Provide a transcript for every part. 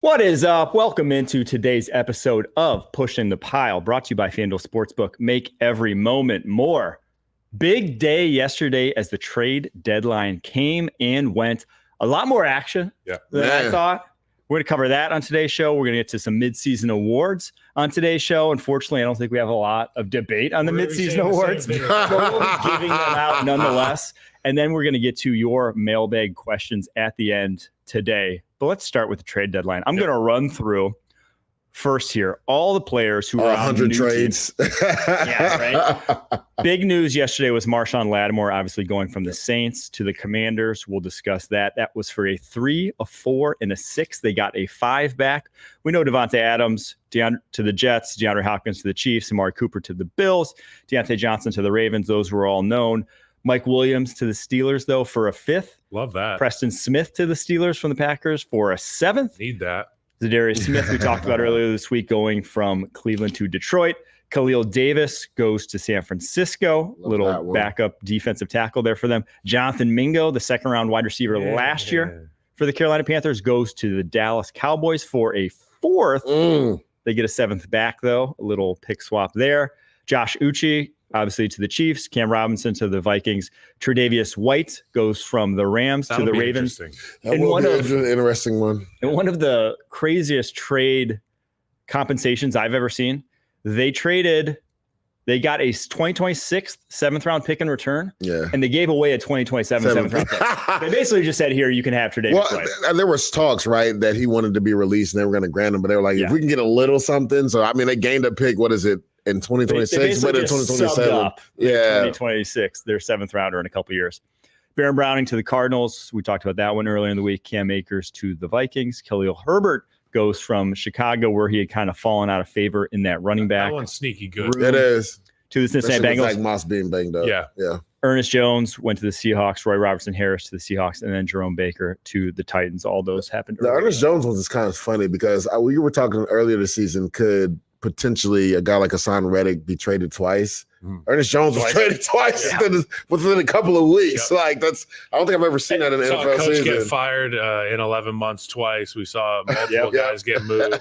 What is up? Welcome into today's episode of Pushing the Pile, brought to you by FanDuel Sportsbook. Make every moment more. Big day yesterday as the trade deadline came and went. A lot more action than I thought. We're going to cover that on today's show. We're going to get to some Midseason Awards on today's show. Unfortunately, I don't think we have a lot of debate on the Midseason Awards, but we'll be giving them out nonetheless. And then we're going to get to your mailbag questions at the end today. But let's start with the trade deadline. I'm going to run through first here all the players who are 100 trades. Yeah, right. Big news yesterday was Marshawn Lattimore obviously going from the Saints to the Commanders. We'll discuss that. That was for a 3, a 4, and a 6. They got a 5 back. We know Devontae Adams to the Jets, DeAndre Hopkins to the Chiefs, Amari Cooper to the Bills, Deontay Johnson to the Ravens. Those were all known. Mike Williams to the Steelers, though, for a 5th. Love that. Preston Smith to the Steelers from the Packers for a 7th. Need that. Zadarius Smith, we talked about earlier this week, going from Cleveland to Detroit. Khalil Davis goes to San Francisco. Little backup defensive tackle there for them. Jonathan Mingo, the second-round wide receiver last year for the Carolina Panthers, goes to the Dallas Cowboys for a 4th. They get a 7th back, though. A little pick swap there. Josh Uche, obviously, to the Chiefs. Cam Robinson to the Vikings. Tre'Davious White goes from the Rams to the Ravens. That will be an interesting one. And one of the craziest trade compensations I've ever seen. They got a 2026 7th-round pick in return, and they gave away a 2027 7th-round pick. They basically just said, here, you can have Tre'Davious White. There was talks, right, that he wanted to be released, and they were going to grant him, but they were like, if we can get a little something. So, I mean, they gained a pick, what is it, in 2026, but in 2027. Up 2026, their 7th rounder in a couple years. Baron Browning to the Cardinals. We talked about that one earlier in the week. Cam Akers to the Vikings. Khalil Herbert goes from Chicago, where he had kind of fallen out of favor in that running back. That one's sneaky good. It is. To the Cincinnati Bengals. Like Moss being banged up. Yeah. Ernest Jones went to the Seahawks. Roy Robertson-Harris to the Seahawks. And then Jerome Baker to the Titans. All those happened. The Ernest Jones one is kind of funny because we were talking earlier this season, could potentially a guy like Hassan Reddick be traded twice. Ernest Jones was traded twice within a couple of weeks. Like I don't think I've ever seen that in the NFL coach season. Get fired in 11 months twice. We saw multiple guys get moved.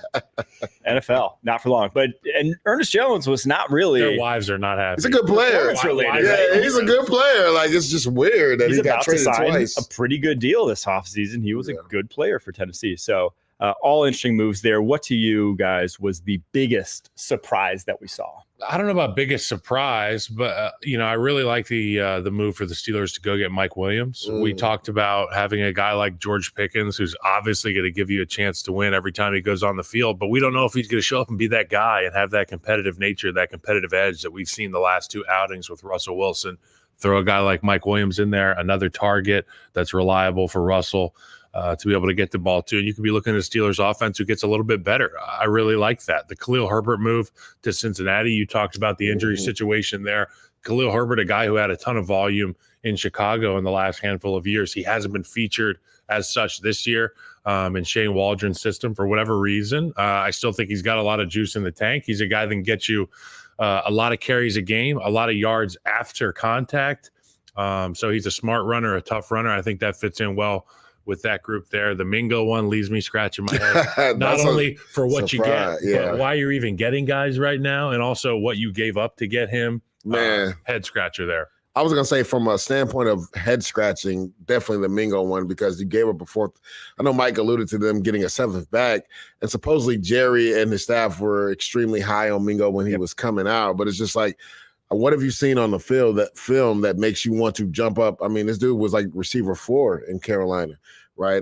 NFL, not for long. And Ernest Jones was not really. Their wives are not happy. He's a good player. He's a good player. Like, it's just weird that he got traded twice. A pretty good deal this offseason. He was a good player for Tennessee. So all interesting moves there. What to you guys was the biggest surprise that we saw? I don't know about biggest surprise, but I really like the move for the Steelers to go get Mike Williams. We talked about having a guy like George Pickens, who's obviously going to give you a chance to win every time he goes on the field, but we don't know if he's going to show up and be that guy and have that competitive nature, that competitive edge that we've seen the last 2 outings with Russell Wilson. Throw a guy like Mike Williams in there, another target that's reliable for Russell to be able to get the ball to. And you could be looking at a Steelers offense who gets a little bit better. I really like that. The Khalil Herbert move to Cincinnati, you talked about the injury situation there. Khalil Herbert, a guy who had a ton of volume in Chicago in the last handful of years. He hasn't been featured as such this year in Shane Waldron's system for whatever reason. I still think he's got a lot of juice in the tank. He's a guy that can get you a lot of carries a game, a lot of yards after contact. So he's a smart runner, a tough runner. I think that fits in well with that group there. The Mingo one leaves me scratching my head. Not only for what you get, but why you're even getting guys right now, and also what you gave up to get him. Man, head scratcher there. I was going to say, from a standpoint of head scratching, definitely the Mingo one, because you gave up a 4th. I know Mike alluded to them getting a 7th back, and supposedly Jerry and his staff were extremely high on Mingo when he was coming out. But it's just like, what have you seen on the field, that film that makes you want to jump up? I mean, this dude was like receiver 4 in Carolina, right?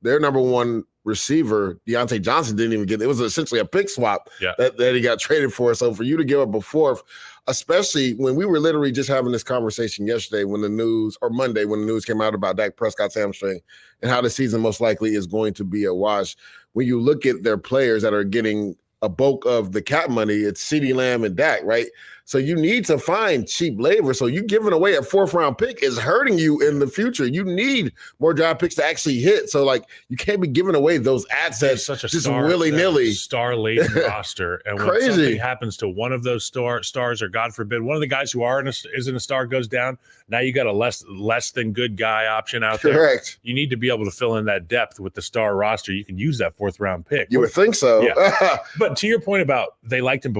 Their number 1 receiver, Deontay Johnson, didn't even get it. It was essentially a pick swap that he got traded for. So for you to give up a 4th, especially when we were literally just having this conversation yesterday when the news, or Monday when the news came out about Dak Prescott's hamstring and how the season most likely is going to be a wash. When you look at their players that are getting a bulk of the cap money, it's CeeDee Lamb and Dak, right? So you need to find cheap labor. So you giving away a 4th-round pick is hurting you in the future. You need more draft picks to actually hit. So, like, you can't be giving away those assets just willy-nilly. Star-laden roster. And when something happens to one of those stars, or God forbid, one of the guys who isn't a star goes down, now you got a less than good guy option out there. Correct. You need to be able to fill in that depth with the star roster. You can use that 4th-round pick. You would think so. Yeah. But to your point about they liked him,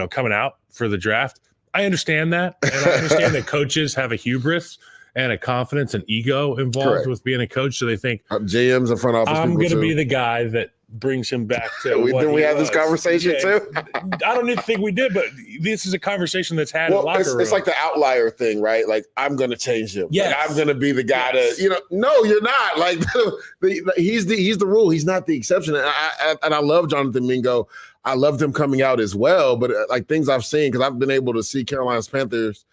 coming out for the draft, I understand that. And I understand that coaches have a hubris and a confidence and ego involved with being a coach. So they think GMs and front office. I'm going to be the guy that brings him back to we had this conversation too? I don't even think we did, but this is a conversation that's had in the locker room. It's like the outlier thing, right? Like, I'm going to change him. Yeah, like, I'm going to be the guy to, no, you're not. Like, he's the rule. He's not the exception. And I love Jonathan Mingo. I loved him coming out as well. But like things I've seen, because I've been able to see Carolina's Panthers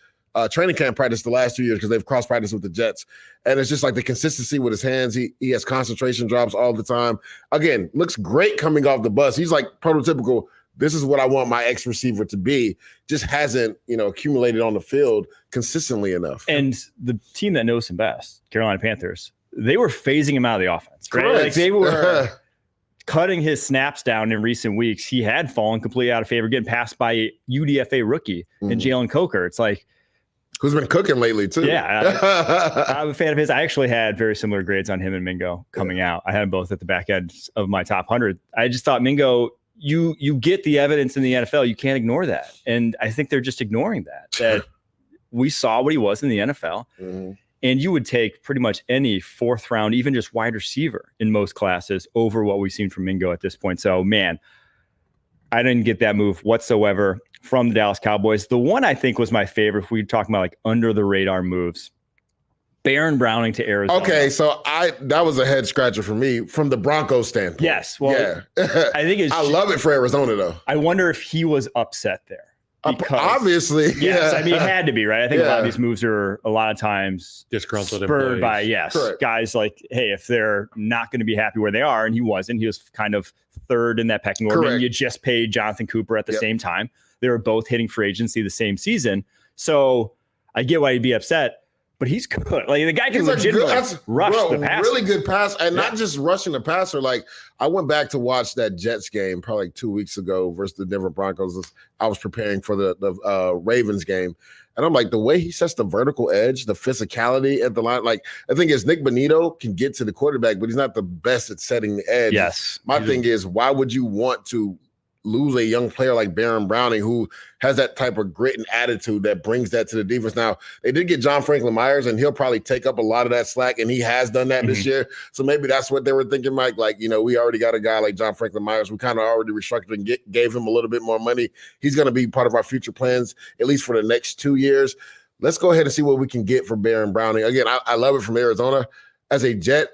training camp practice the last 2 years because they've cross practiced with the Jets. And it's just like the consistency with his hands. He has concentration drops all the time. Again, looks great coming off the bus. He's like prototypical, this is what I want my X receiver to be. Just hasn't, accumulated on the field consistently enough. And the team that knows him best, Carolina Panthers, they were phasing him out of the offense. Right? Correct. Like they were cutting his snaps down in recent weeks. He had fallen completely out of favor, getting passed by a UDFA rookie and Jalen Coker. It's like, who's been cooking lately too. Yeah. I'm a fan of his. I actually had very similar grades on him and Mingo coming out. I had them both at the back end of my top 100. I just thought Mingo, you get the evidence in the NFL. You can't ignore that. And I think they're just ignoring that we saw what he was in the NFL. Mm-hmm. And you would take pretty much any 4th round, even just wide receiver in most classes over what we've seen from Mingo at this point. So, man, I didn't get that move whatsoever from the Dallas Cowboys. The one I think was my favorite, if we're talking about like under the radar moves, Baron Browning to Arizona. Okay, so that was a head scratcher for me from the Broncos standpoint. Yes, well, I think I love it for Arizona though. I wonder if he was upset there. Obviously, yes. I mean, it had to be, right? I think a lot of these moves are a lot of times disgruntled spurred by guys like, hey, if they're not going to be happy where they are, and he wasn't, he was kind of 3rd in that pecking order. You just paid Jonathan Cooper at the same time. They were both hitting free agency the same season, so I get why he'd be upset. But he's good. Like the guy can legitimately rush the passer. Really good pass, and not just rushing the passer. Like I went back to watch that Jets game probably like 2 weeks ago versus the Denver Broncos. I was preparing for the Ravens game, and I'm like, the way he sets the vertical edge, the physicality at the line. Like I think as Nick Bonito can get to the quarterback, but he's not the best at setting the edge. Yes. My thing is, why would you want to lose a young player like Baron Browning who has that type of grit and attitude that brings that to the defense? Now, they did get John Franklin Myers, and he'll probably take up a lot of that slack, and he has done that this year. So maybe that's what they were thinking, Mike. Like, we already got a guy like John Franklin Myers. We kind of already restructured and gave him a little bit more money. He's going to be part of our future plans, at least for the next 2 years. Let's go ahead and see what we can get for Baron Browning. Again, I love it from Arizona. As a Jet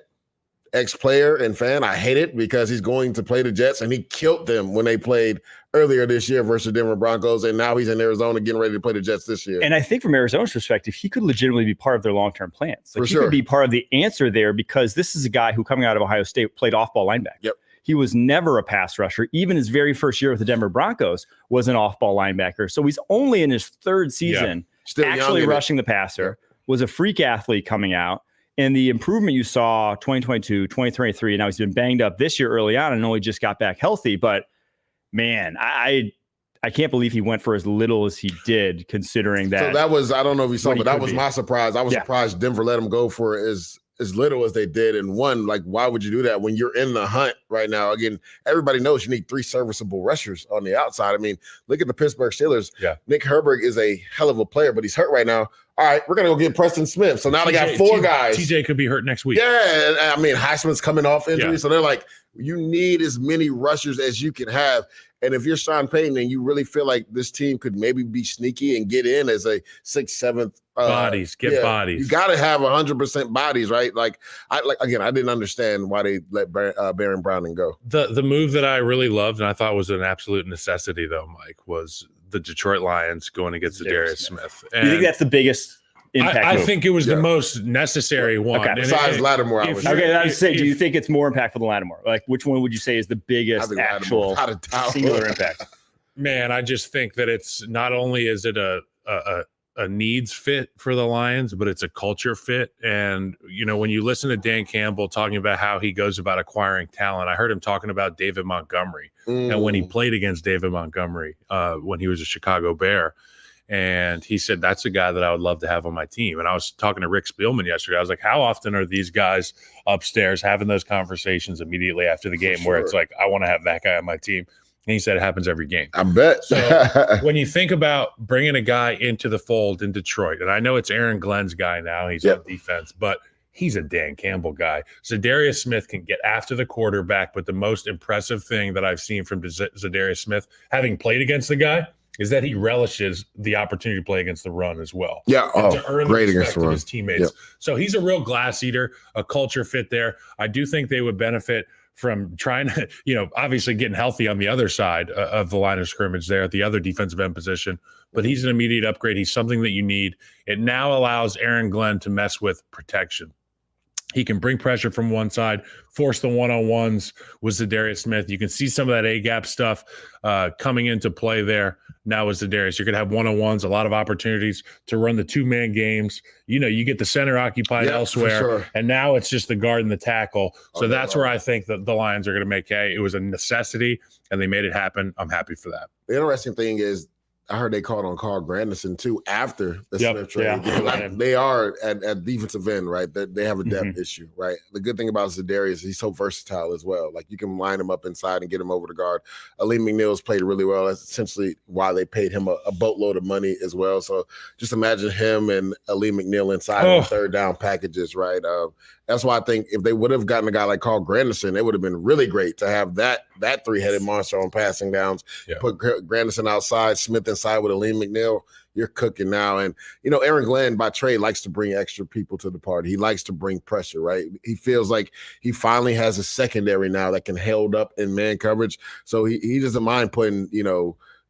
ex-player and fan, I hate it because he's going to play the Jets, and he killed them when they played earlier this year versus Denver Broncos, and now he's in Arizona getting ready to play the Jets this year. And I think from Arizona's perspective, he could legitimately be part of their long-term plans. Like, he could be part of the answer there, because this is a guy who, coming out of Ohio State, played off-ball linebacker. Yep. He was never a pass rusher. Even his very first year with the Denver Broncos was an off-ball linebacker. So he's only in his 3rd season actually rushing the passer, was a freak athlete coming out. And the improvement you saw 2022, 2023, and now he's been banged up this year early on and only just got back healthy. But man, I can't believe he went for as little as he did, considering that. So that was, I don't know if you saw, but that was my surprise. I was surprised Denver let him go for as little as they did. And one, like, why would you do that when you're in the hunt right now? Again, everybody knows you need 3 serviceable rushers on the outside. I mean, look at the Pittsburgh Steelers. Yeah. Nick Herbig is a hell of a player, but he's hurt right now. All right, we're going to go get Preston Smith. So now they got 4 guys. TJ could be hurt next week. Yeah, I mean, Heisman's coming off injury. So they're like, you need as many rushers as you can have. And if you're Sean Payton and you really feel like this team could maybe be sneaky and get in as a 6th, 7th. Bodies. You got to have 100% bodies, right? I didn't understand why they let Baron Browning go. The move that I really loved and I thought was an absolute necessity, though, Mike, was the Detroit Lions going against Darius Smith. And you think that's the biggest impact? I think it was the most necessary one. Okay. Besides Lattimore, I was saying, do you think it's more impactful than Lattimore? Like, which one would you say is the biggest actual singular impact? Man, I just think that it's not only is it a needs fit for the Lions, but it's a culture fit. And, when you listen to Dan Campbell talking about how he goes about acquiring talent, I heard him talking about David Montgomery and when he played against David Montgomery when he was a Chicago Bear. And he said, that's a guy that I would love to have on my team. And I was talking to Rick Spielman yesterday. I was like, how often are these guys upstairs having those conversations immediately after the game where it's like, I want to have that guy on my team? And he said it happens every game. I bet. So when you think about bringing a guy into the fold in Detroit, and I know it's Aaron Glenn's guy now, he's on defense, but he's a Dan Campbell guy. Zadarius Smith can get after the quarterback, but the most impressive thing that I've seen from Zadarius Smith, having played against the guy, is that he relishes the opportunity to play against the run as well. Yeah, to earn great the against the respect of run. his teammates. Yep. So he's a real glass eater, a culture fit there. I do think they would benefit from trying to, obviously getting healthy on the other side of the line of scrimmage there at the other defensive end position. But he's an immediate upgrade. He's something that you need. It now allows Aaron Glenn to mess with protection. He can bring pressure from one side, force the one-on-ones with Zadarius Smith. You can see some of that A-gap stuff coming into play there now with Zadarius. You're going to have one-on-ones, a lot of opportunities to run the two-man games. You get the center occupied elsewhere, sure. And now it's just the guard and the tackle. So that's where I think that the Lions are going to make hay. It was a necessity, and they made it happen. I'm happy for that. The interesting thing is, I heard they called on Carl Granderson too after the Smith trade. Yeah. They are at defensive end, right? They have a depth issue, right? The good thing about Zadarius is he's so versatile as well. Like you can line him up inside and get him over the guard. Ali McNeil's played really well. That's essentially why they paid him a boatload of money as well. So just imagine him and Ali McNeil inside on third down packages, right? That's why I think if they would have gotten a guy like Carl Granderson, it would have been really great to have that three-headed monster on passing downs. Yeah. Put Granderson outside, Smith inside with Aleem McNeil. You're cooking now. And, Aaron Glenn by trade likes to bring extra people to the party. He likes to bring pressure, right? He feels like he finally has a secondary now that can hold up in man coverage. So he doesn't mind putting,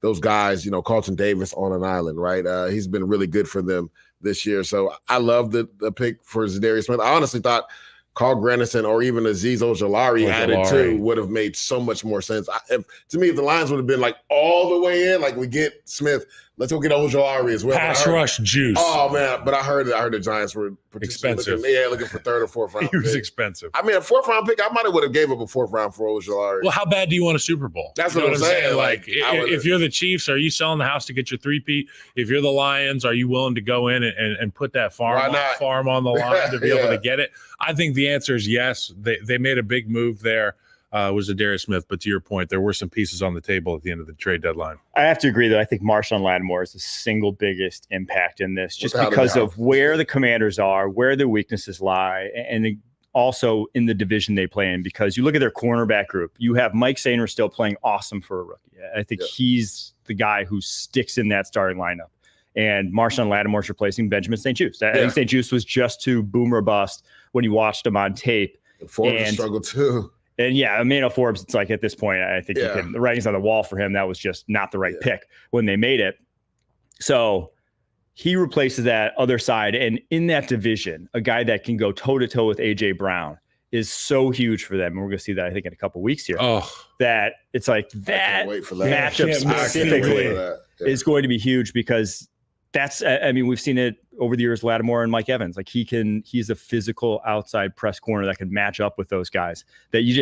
those guys, Carlton Davis on an island, right? He's been really good for them this year. So I love the pick for Zadarius Smith. I honestly thought Carl Granderson or even Azeez Ojulari added too would have made so much more sense. To me, if the Lions would have been like all the way in, like we get Smith, let's go get Ojulari as well. Pass rush juice. Oh man, but I heard the Giants were expensive. Looking for third or fourth round. He was expensive. I mean, a fourth round pick, I might have would have gave up a fourth round for Ojulari. Well, how bad do you want a Super Bowl? That's what I'm saying. Like if you're the Chiefs, are you selling the house to get your three-peat? If you're the Lions, are you willing to go in and put that farm on the line to be able to get it? I think the answer is yes. They made a big move there. Was Zadarius Smith, but to your point, there were some pieces on the table at the end of the trade deadline. I have to agree, though. I think Marshawn Lattimore is the single biggest impact in this, just because of where the Commanders are, where their weaknesses lie, and also in the division they play in. Because you look at their cornerback group, you have Mike Sainer still playing awesome for a rookie. I think he's the guy who sticks in that starting lineup. And Marshawn Lattimore's replacing Benjamin St-Juste. I think St-Juste was just too boom or bust when you watched him on tape. Forbes struggled too. And Emmanuel Forbes, it's like at this point, I think the writing's on the wall for him. That was just not the right pick when they made it. So he replaces that other side. And in that division, a guy that can go toe-to-toe with A.J. Brown is so huge for them. And we're going to see that, I think, in a couple of weeks here. That it's like that matchup specifically is going to be huge because we've seen it over the years, Lattimore and Mike Evans. Like he's a physical outside press corner that can match up with those guys that you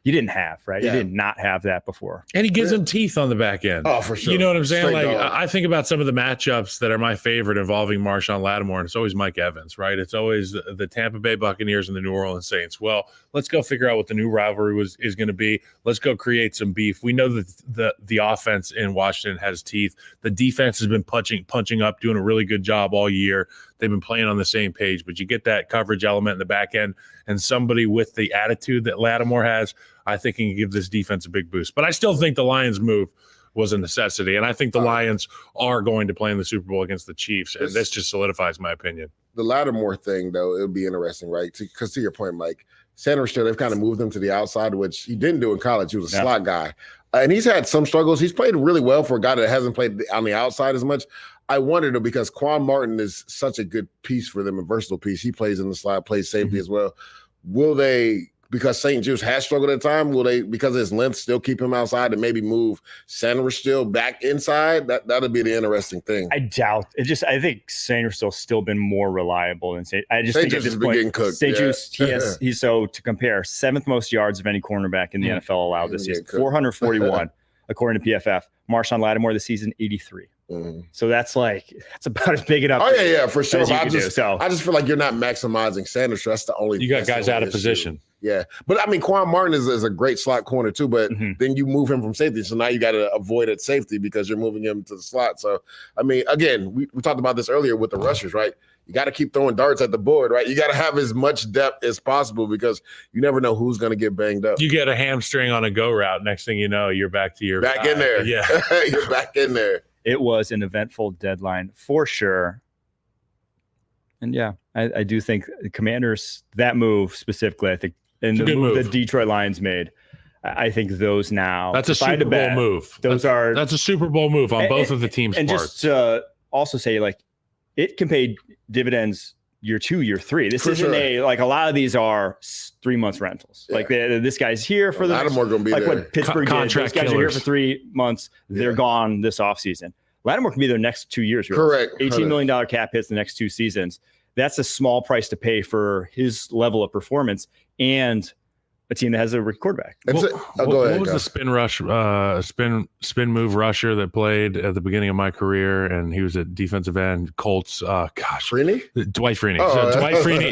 didn't have, right? You did not have that before. And he gives them teeth on the back end. Oh, for sure. You know what I'm saying? Straight like dog. I think about some of the matchups that are my favorite involving Marshawn Lattimore, and it's always Mike Evans, right? It's always the Tampa Bay Buccaneers and the New Orleans Saints. Well, let's go figure out what the new rivalry is going to be. Let's go create some beef. We know that the offense in Washington has teeth. The defense has been punching up, doing a really good job all year. They've been playing on the same page, but you get that coverage element in the back end, and somebody with the attitude that Lattimore has, I think can give this defense a big boost. But I still think the Lions move was a necessity, and I think the Lions are going to play in the Super Bowl against the Chiefs, and this just solidifies my opinion. The Lattimore thing, though, it would be interesting, right? Because to your point, Mike, center still, they've kind of moved him to the outside, which he didn't do in college. He was a slot guy. And he's had some struggles. He's played really well for a guy that hasn't played on the outside as much. I wondered, though, because Quan Martin is such a good piece for them, a versatile piece. He plays in the slot, plays safety as well. Will they because St. Jude's has struggled at time, will they, because of his length, still keep him outside and maybe move Sanders still back inside? That'll be the interesting thing. I doubt it. I think Sanders still been more reliable than St. I just St. think Jude's at this has been point, getting cooked. St. Jude's, he's so to compare, 7th most yards of any cornerback in the NFL allowed this season, 441 according to PFF. Marshawn Lattimore this season, 83. So that's about as big an upgrade. Oh yeah, for sure. I just feel like you're not maximizing Sanders. So that's the only. You got guys out of position. Yeah, but I mean, Quan Martin is a great slot corner too. But then you move him from safety, so now you got to avoid at safety because you're moving him to the slot. So I mean, again, we talked about this earlier with the rushers, right? You got to keep throwing darts at the board, right? You got to have as much depth as possible because you never know who's going to get banged up. You get a hamstring on a go route. Next thing you know, you're back to your back in there. Yeah, you're back in there. It was an eventful deadline for sure. And yeah, I do think the Commanders, that move specifically, I think, and the move that Detroit Lions made, I think those now. That's a Super Bowl move. That's a Super Bowl move on both of the teams' and parts. Just to also say, it can pay dividends year 2, year 3. This isn't a lot of these are 3 months rentals. Yeah. This guy's here for the Lattimore going to be there. What Pittsburgh did. These guys are here for 3 months. They're gone this offseason. Lattimore can be there next 2 years. Correct. $18 million cap hits the next 2 seasons. That's a small price to pay for his level of performance and a team that has a rookie quarterback. What was the spin rush, spin move rusher that played at the beginning of my career, and he was a defensive end, Colts. Freeney? Dwight Freeney. Oh, so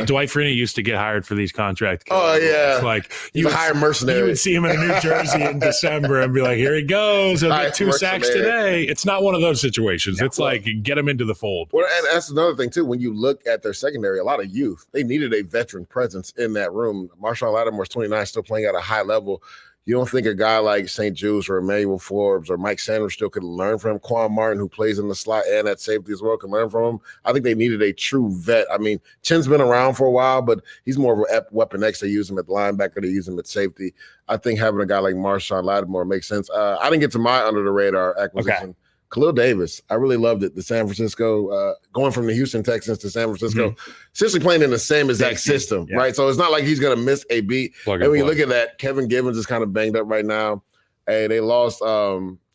Dwight Freeney used to get hired for these contract. Oh yeah, you would hire mercenary. You would see him in New Jersey in December and be like, "Here he goes! He'll get 2 sacks today." It's not one of those situations. It's get him into the fold. Well, and that's another thing too. When you look at their secondary, a lot of youth. They needed a veteran presence in that room. Marshawn Lattimore's 29. Still playing at a high level. You don't think a guy like St. Jude's or Emmanuel Forbes or Mike Sanders still could learn from him? Quan Martin, who plays in the slot and at safety as well, can learn from him. I think they needed a true vet. I mean, Chin's been around for a while, but he's more of a weapon X. They use him at linebacker. They use him at safety. I think having a guy like Marshawn Lattimore makes sense. I didn't get to my under-the-radar acquisition. Okay. Khalil Davis, I really loved it. The San Francisco, going from the Houston Texans to San Francisco, essentially playing in the same exact system, right? So it's not like he's going to miss a beat. And when you look at that, Kevin Givens is kind of banged up right now. Hey, they lost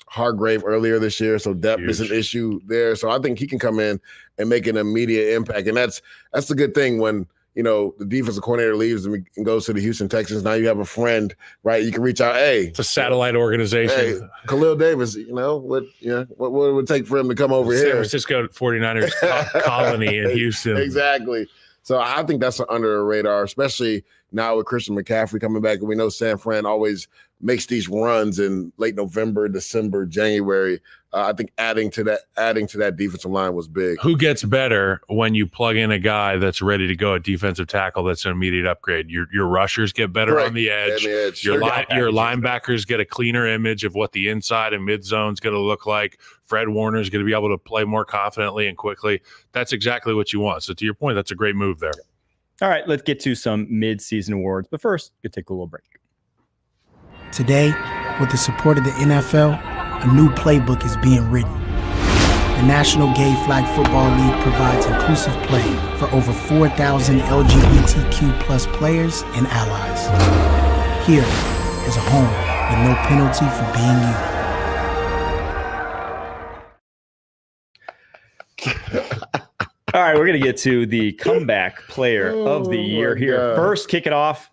Hargrave earlier this year, so depth is an issue there. So I think he can come in and make an immediate impact. And that's the good thing when, the defensive coordinator leaves and goes to the Houston Texans. Now you have a friend, right? You can reach out. Hey, it's a satellite organization. Hey, Khalil Davis, what would it take for him to come over here? San Francisco 49ers colony in Houston. Exactly. So I think that's under the radar, especially now with Christian McCaffrey coming back. And we know San Fran always makes these runs in late November, December, January. I think adding to that defensive line was big. Who gets better when you plug in a guy that's ready to go at defensive tackle? That's an immediate upgrade. Your rushers get better on the edge. Your linebackers get a cleaner image of what the inside and mid zone is going to look like. Fred Warner's going to be able to play more confidently and quickly. That's exactly what you want. So to your point, that's a great move there. All right, let's get to some mid-season awards. But first, we'll take a little break. Today, with the support of the NFL, a new playbook is being written. The National Gay Flag Football League provides inclusive play for over 4,000 LGBTQ plus players and allies. Here is a home with no penalty for being you. All right, we're going to get to the comeback player of the year here. First, kick it off.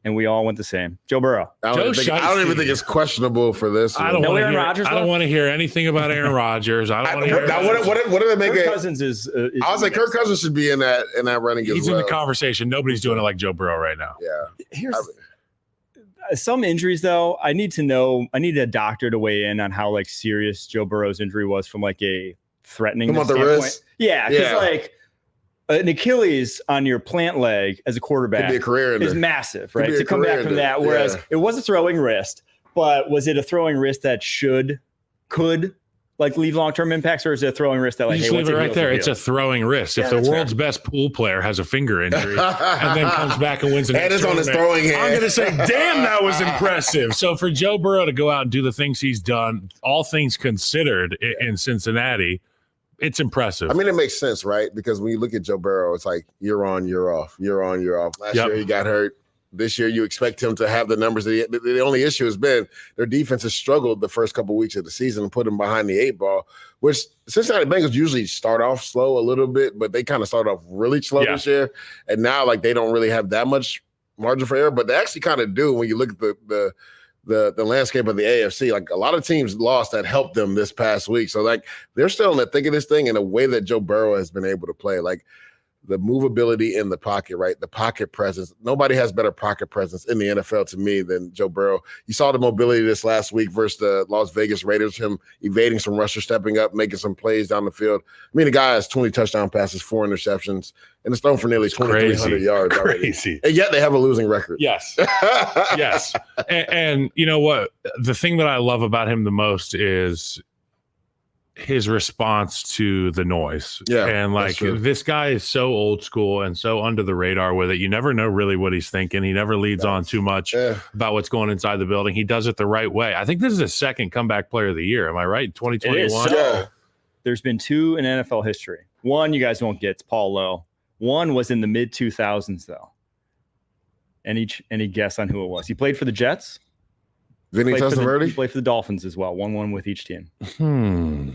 And we all went the same. Joe Burrow. I don't even think it's questionable for this. I don't want to hear anything about Aaron Rodgers. I don't want to hear. Now, what do they make? Kirk Cousins is I was like, Kirk Cousins should be in that running. He's in the conversation. Nobody's doing it like Joe Burrow right now. Yeah. Here's some injuries though. I need a doctor to weigh in on how serious Joe Burrow's injury was from a threatening standpoint. The wrist? Yeah, because an Achilles on your plant leg as a quarterback could be a career ender. Is massive, right? To come back from that, whereas it was a throwing wrist, but was it a throwing wrist that could leave long-term impacts, or is it a throwing wrist that you just leave it right there? It's a throwing wrist. If the world's best pool player has a finger injury and then comes back and wins an and it's on his throwing hand, I'm going to say, damn, that was impressive. So for Joe Burrow to go out and do the things he's done, all things considered, in Cincinnati, it's impressive. I mean, it makes sense, right? Because when you look at Joe Burrow, it's like year on, year off, year on, year off. Last year he got hurt. this year. You expect him to have the numbers. The only issue has been their defense has struggled the first couple of weeks of the season and put them behind the 8 ball, which Cincinnati Bengals usually start off slow a little bit, but they kind of start off really slow this year. And now, like, they don't really have that much margin for error, but they actually kind of do when you look at the landscape of the AFC. Like, a lot of teams lost that helped them this past week. So, like, they're still in the thick of this thing in a way that Joe Burrow has been able to play. Like, the movability in the pocket, right? The pocket presence. Nobody has better pocket presence in the NFL to me than Joe Burrow. You saw the mobility this last week versus the Las Vegas Raiders, him evading some rushers, stepping up, making some plays down the field. I mean, the guy has 20 touchdown passes, 4 interceptions, and it's thrown for nearly 2,300 yards already. And yet they have a losing record. Yes. Yes. And you know what? The thing that I love about him the most is his response to the noise. Yeah. And like, this guy is so old school and so under the radar with it. You never know really what he's thinking. He never leads on too much about what's going inside the building. He does it the right way. I think this is his second comeback player of the year. Am I right? 2021. So, there's been 2 in NFL history. One, you guys won't get, it's Paul Lowe. One was in the mid 2000s though. Any guess on who it was? He played for the Jets. Vinny Testaverde? He played for the Dolphins as well. 1-1 with each team.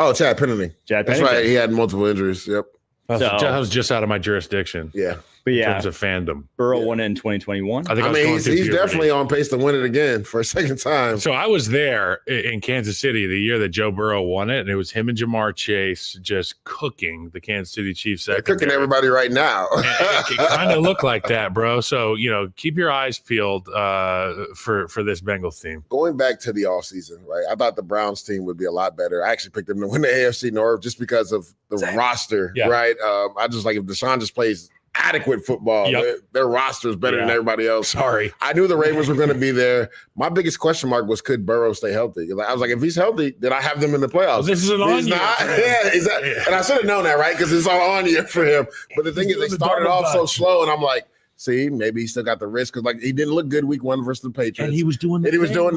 Oh, Chad Pennington. That's right. He had multiple injuries. Yep. That was just out of my jurisdiction. Yeah. But in terms of fandom. Burrow won it in 2021. I mean, he's definitely on pace to win it again for a second time. So I was there in Kansas City the year that Joe Burrow won it, and it was him and Jamar Chase just cooking the Kansas City Chiefs. They're cooking everybody right now. It kind of looked like that, bro. So, keep your eyes peeled for this Bengals team. Going back to the offseason, right, I thought the Browns team would be a lot better. I actually picked them to win the AFC North just because of the roster, right? I just like if Deshaun just plays adequate football. Their roster is better than everybody else. Sorry. I knew the Ravens were going to be there. My biggest question mark was, could Burrow stay healthy? I was like, if he's healthy, then I have them in the playoffs. Well, this is an on year. And I should have known that, right? Because it's all on year for him. But the thing is, they started off so slow, and I'm like, see, maybe he still got the risk because, like, he didn't look good week 1 versus the Patriots. And he was doing the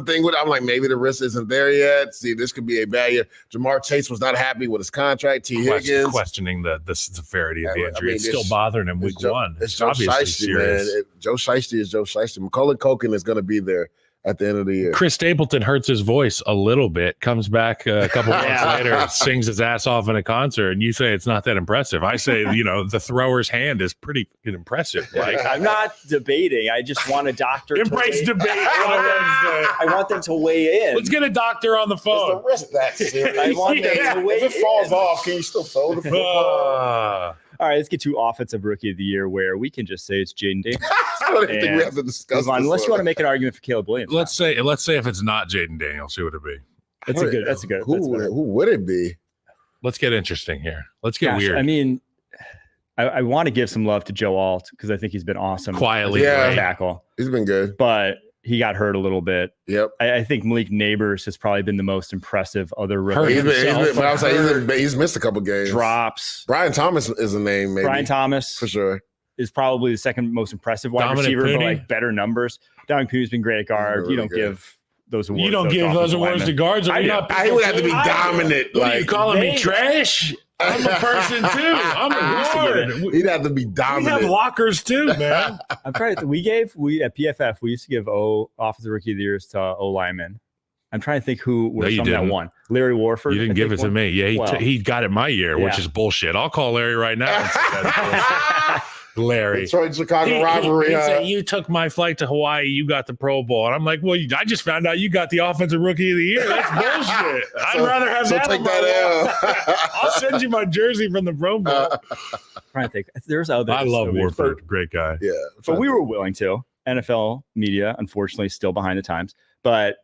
thing with it. I'm like, maybe the risk isn't there yet. See, this could be a bad year. Jamar Chase was not happy with his contract. Higgins questioning the severity of the injury. It's still bothering him week 1. It's Joe Shiesty, man. Joe Shiesty is Joe Shiesty. Macaulay Culkin is going to be there at the end of the year. Chris Stapleton hurts his voice a little bit, comes back a couple months later, sings his ass off in a concert, and you say it's not that impressive. I say, the thrower's hand is pretty impressive. Like, I'm not debating. I just want a doctor embrace debate. I want them to weigh in. Let's get a doctor on the phone. Is the wrist that serious? I want them to weigh in. If it falls off, can you still throw the football? All right, let's get to Offensive Rookie of the Year, where we can just say it's Jaden Daniels. I don't even think we have to discuss this. Unless you want to make an argument for Caleb Williams. Let's say if it's not Jaden Daniels, who would it be? That's a good. Who would it be? Let's get interesting here. Let's get weird. I mean, I want to give some love to Joe Alt because I think he's been awesome. Quietly, tackle. He's been good, but he got hurt a little bit. Yep. I think Malik Neighbors has probably been the most impressive other rookie. He's missed a couple games. Drops. Brian Thomas is a name, maybe. Brian Thomas for sure is probably the second most impressive wide receiver, but like better numbers. Dominic Pune's been great at guard. Really you don't give those awards. You don't give those awards to guards. I would have to be dominant. What are you calling me trash? I'm a person too. I'm a guard. He'd have to be dominant. We have lockers too, man. I'm trying to. We at PFF. We used to give Offensive Rookie of the Years to O linemen. I'm trying to think who was that one. Larry Warford. You didn't give it to me. Yeah, he got it my year, which is bullshit. I'll call Larry right now. And say that's Larry. Detroit Chicago rivalry. He said, you took my flight to Hawaii. You got the Pro Bowl. And I'm like, well, I just found out you got the Offensive Rookie of the Year. That's bullshit. I'd rather have that. Take that I'll send you my jersey from the Pro Bowl. I'm trying to think. There's other. I love Warford. Great guy. Yeah. But we were willing to. NFL media, unfortunately, still behind the times. But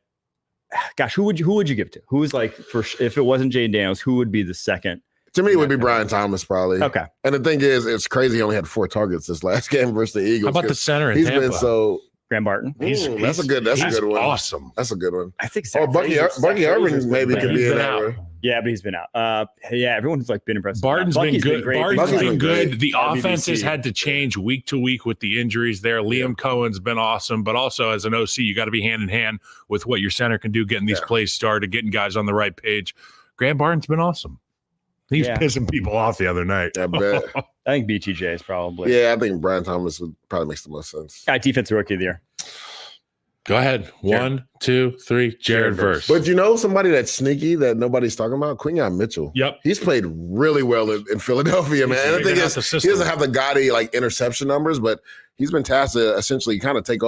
gosh, who would you give to? Who was like, if it wasn't Jaden Daniels, who would be the second? To me, it would be Brian Thomas, probably. Okay. And the thing is, it's crazy. He only had 4 targets this last game versus the Eagles. How about the center in He's Tampa? been so. Graham Barton. That's a good one. Awesome. That's a good one. I think. Bucky Irvin maybe could be in that. Yeah, but he's been out. Everyone's like been impressed. Barton's been good. Barton's been good. The offense has BBC. had to change week to week with the injuries there. Liam Cohen's been awesome, but also as an OC, you got to be hand in hand with what your center can do, getting these plays started, getting guys on the right page. Graham Barton's been awesome. He's pissing people off the other night. I bet. I think BTJ is probably. Yeah, I think Brian Thomas would probably makes the most sense. Defensive Rookie of the Year. Go ahead. 1, 2, 3. Jared Verse. But somebody that's sneaky that nobody's talking about? Quinyon Mitchell. Yep. He's played really well in Philadelphia, man. And the thing is, he doesn't have the gaudy interception numbers, but he's been tasked to essentially kind of take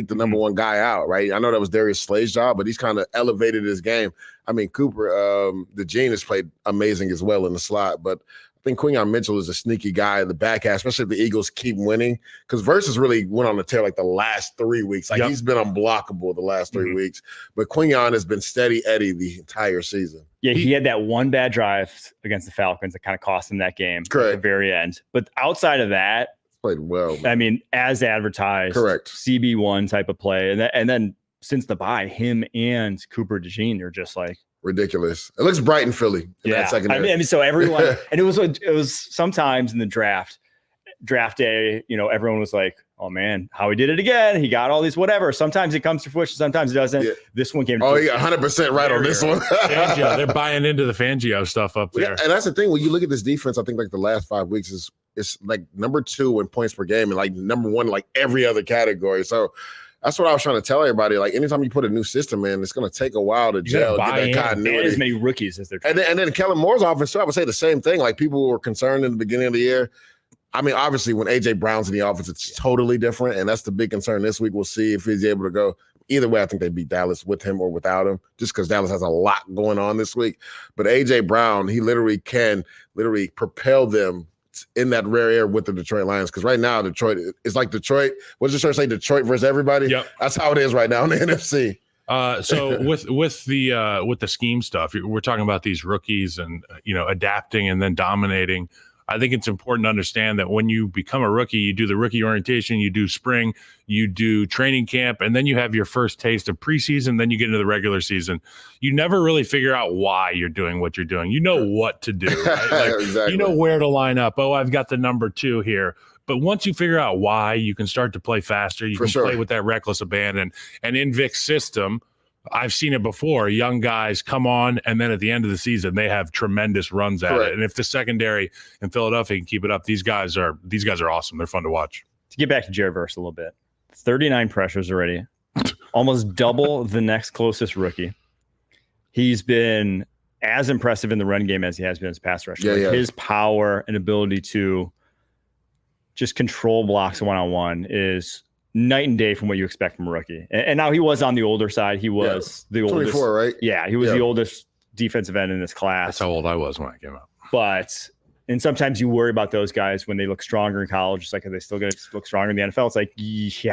the number one guy out, right? I know that was Darius Slay's job, but he's kind of elevated his game. I mean, Cooper, the Gene has played amazing as well in the slot, but I think Quinyon Mitchell is a sneaky guy in the back half, especially if the Eagles keep winning. Because Versus really went on the tear the last 3 weeks. He's been unblockable the last 3 weeks. But Quinyon has been steady Eddie the entire season. Yeah, he had that one bad drive against the Falcons that kind of cost him that game at the very end. But outside of that, played well. I mean, as advertised, correct. CB1 type of play. And then since the bye, him and Cooper DeJean are just ridiculous. It looks bright in Philly in that second. I mean, so everyone, and it was sometimes in the draft day, everyone was like, oh man, how he did it again. He got all these whatever. Sometimes it comes to fruition, sometimes it doesn't. Yeah. This one came to fruition. He got 100% right on this one. Fangio, they're buying into the Fangio stuff up there. Yeah, and that's the thing. When you look at this defense, I think the last 5 weeks it's number 2 in points per game and number 1 every other category. So that's what I was trying to tell everybody. Anytime you put a new system in, it's going to take a while to gel, get that continuity. And as many rookies as they're trying. And then Kellen Moore's offense, too, I would say the same thing. People were concerned in the beginning of the year. I mean, obviously, when A.J. Brown's in the offense, it's totally different, and that's the big concern this week. We'll see if he's able to go. Either way, I think they beat Dallas with him or without him, just because Dallas has a lot going on this week. But A.J. Brown, he can propel them in that rare air with the Detroit Lions, because right now Detroit is Detroit. What does the shirt say? Detroit versus everybody. Yep. That's how it is right now in the NFC. So with the scheme stuff, we're talking about these rookies and adapting and then dominating. I think it's important to understand that when you become a rookie, you do the rookie orientation, you do spring, you do training camp, and then you have your first taste of preseason, then you get into the regular season. You never really figure out why you're doing what you're doing. You know what to do, right? Exactly. You know where to line up. Oh, I've got the number 2 here. But once you figure out why, you can start to play faster. You can play with that reckless abandon. And in Vic's system, I've seen it before. Young guys come on, and then at the end of the season, they have tremendous runs at it. And if the secondary in Philadelphia can keep it up, these guys are awesome. They're fun to watch. To get back to Jared Verse a little bit, 39 pressures already, almost double the next closest rookie. He's been as impressive in the run game as he has been as pass rusher. His power and ability to just control blocks one-on-one is night and day from what you expect from a rookie. And now he was on the older side. He was the oldest. 24, right? Yeah, he was the oldest defensive end in this class. That's how old I was when I came out. And sometimes you worry about those guys when they look stronger in college. It's are they still going to look stronger in the NFL? It's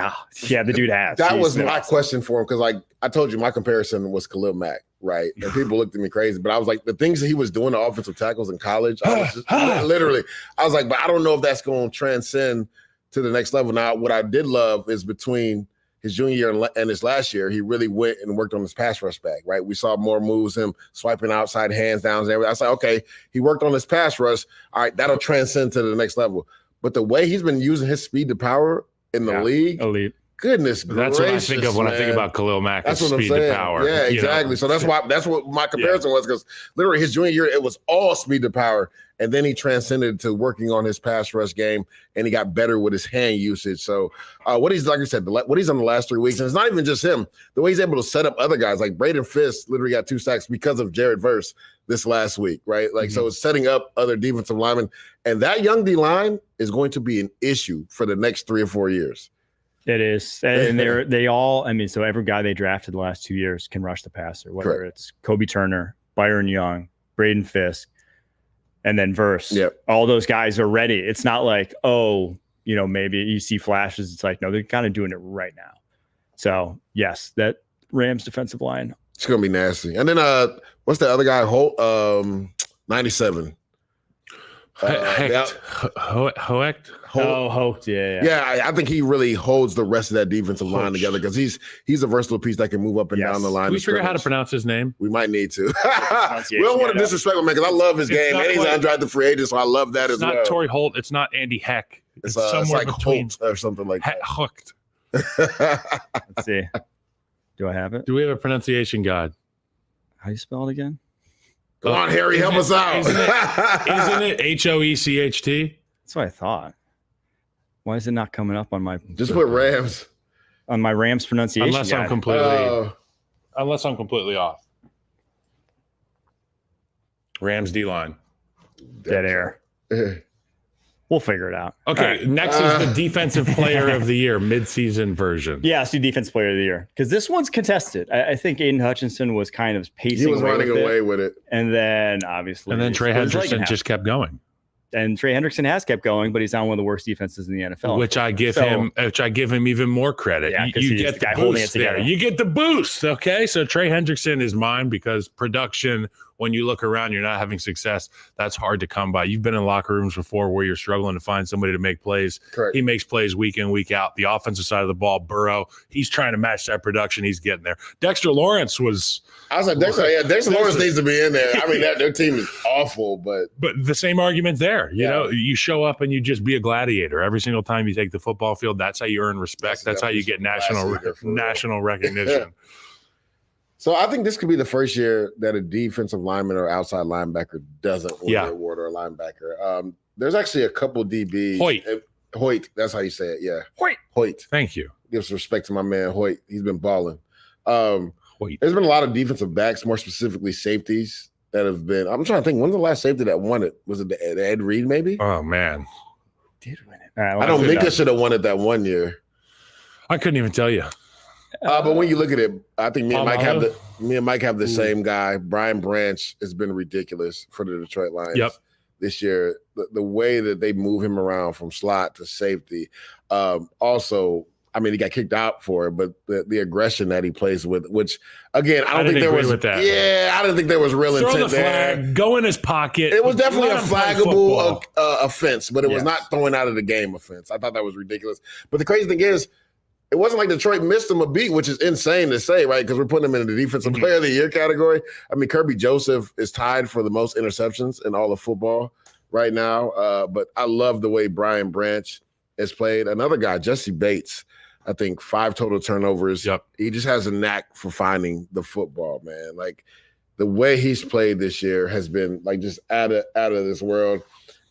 yeah, the dude has. That was my question for him, because I told you my comparison was Khalil Mack, right? And people looked at me crazy, but I was the things that he was doing to offensive tackles in college, I was just literally, I was but I don't know if that's going to transcend to the next level. Now, what I did love is between his junior year and his last year, he really went and worked on his pass rush back, right? We saw more moves, him swiping outside hands downs and everything. I was okay, he worked on his pass rush. All right, that'll transcend to the next level. But the way he's been using his speed to power in the league, elite. Goodness gracious, that's what I think of when I think about Khalil Mack. That's what speed I'm saying. To power. Yeah, exactly. So that's what my comparison was, because literally his junior year, it was all speed to power. And then he transcended to working on his pass rush game, and he got better with his hand usage. So what he's, like I said, what he's done the last 3 weeks, and it's not even just him, the way he's able to set up other guys, like Braden Fisk literally got 2 sacks because of Jared Verse this last week, right? So it's setting up other defensive linemen. And that young D-line is going to be an issue for the next 3 or 4 years. It is. And they all, so every guy they drafted the last 2 years can rush the passer, whether it's Kobe Turner, Byron Young, Braden Fisk, and then Verse. Yep. All those guys are ready. It's not maybe you see flashes. It's no, they're kind of doing it right now. So, yes, that Rams defensive line. It's going to be nasty. And then what's the other guy? Holt, 97. Hoekt. Hoekt, yeah. Yeah, I think he really holds the rest of that defensive line together, because he's a versatile piece that can move up and down the line. Can we figure out how to pronounce his name? We might need to. We don't want to disrespect him, man, because I love his game, and he's undrafted free agent, so I love that as well. It's not Torrey Holt. It's not Andy Heck. It's somewhere between Holt or something like that. Hooked. Let's see. Do I have it? Do we have a pronunciation guide? How do you spell it again? Come on, Harry, help us out. Isn't it Hoecht? That's what I thought. Why is it not coming up on my? Just put Rams. on my Rams pronunciation. Unless guy. I'm completely off. Rams D-line. Dead air. We'll figure it out. Okay, next is the defensive player of the year, mid-season version. Yeah, let's do defensive player of the year because this one's contested. I think Aiden Hutchinson was kind of pacing. He was running away with it. And then obviously. And then Trey Hendrickson just kept going. And Trey Hendrickson has kept going, but he's on one of the worst defenses in the NFL. Which I give him even more credit. Yeah, you get the guy holding it together. You get the boost. Okay. So Trey Hendrickson is mine because production, when you look around, you're not having success. That's hard to come by. You've been in locker rooms before where you're struggling to find somebody to make plays. Correct. He makes plays week in, week out. The offensive side of the ball, Burrow, he's trying to match that production. He's getting there. Dexter Lawrence was. I was like, Dexter Lawrence needs to be in there. I mean, their team is awful, but the same argument there. You know, you show up and you just be a gladiator every single time you take the football field. That's how you earn respect. That's how you get national recognition. So I think this could be the first year that a defensive lineman or outside linebacker doesn't win the award, or a linebacker. There's actually a couple DBs. Hoyt, that's how you say it. Yeah, Hoyt. Thank you. Gives respect to my man Hoyt. He's been balling. There's been a lot of defensive backs, more specifically safeties, that have been. I'm trying to think. When's the last safety that won it? Was it the Ed Reed? Maybe. Oh man, did win it. Right, I know Minka should have won it that one year. I couldn't even tell you. But when you look at it, I think me and Mike have the same guy. Brian Branch has been ridiculous for the Detroit Lions this year. The way that they move him around from slot to safety. Also, I mean, he got kicked out for it, but the aggression that he plays with, which again, I don't think there was. I didn't think there was real intent there. Go in his pocket. It was definitely a flaggable offense, but it was not throwing out of the game offense. I thought that was ridiculous. But the crazy thing is, it wasn't like Detroit missed him a beat, which is insane to say, right? Because we're putting him in the defensive player of the year category. I mean, Kirby Joseph is tied for the most interceptions in all of football right now. But I love the way Brian Branch has played. Another guy, Jesse Bates, I think 5 total turnovers. Yep. He just has a knack for finding the football, man. Like the way he's played this year has been like just out of this world.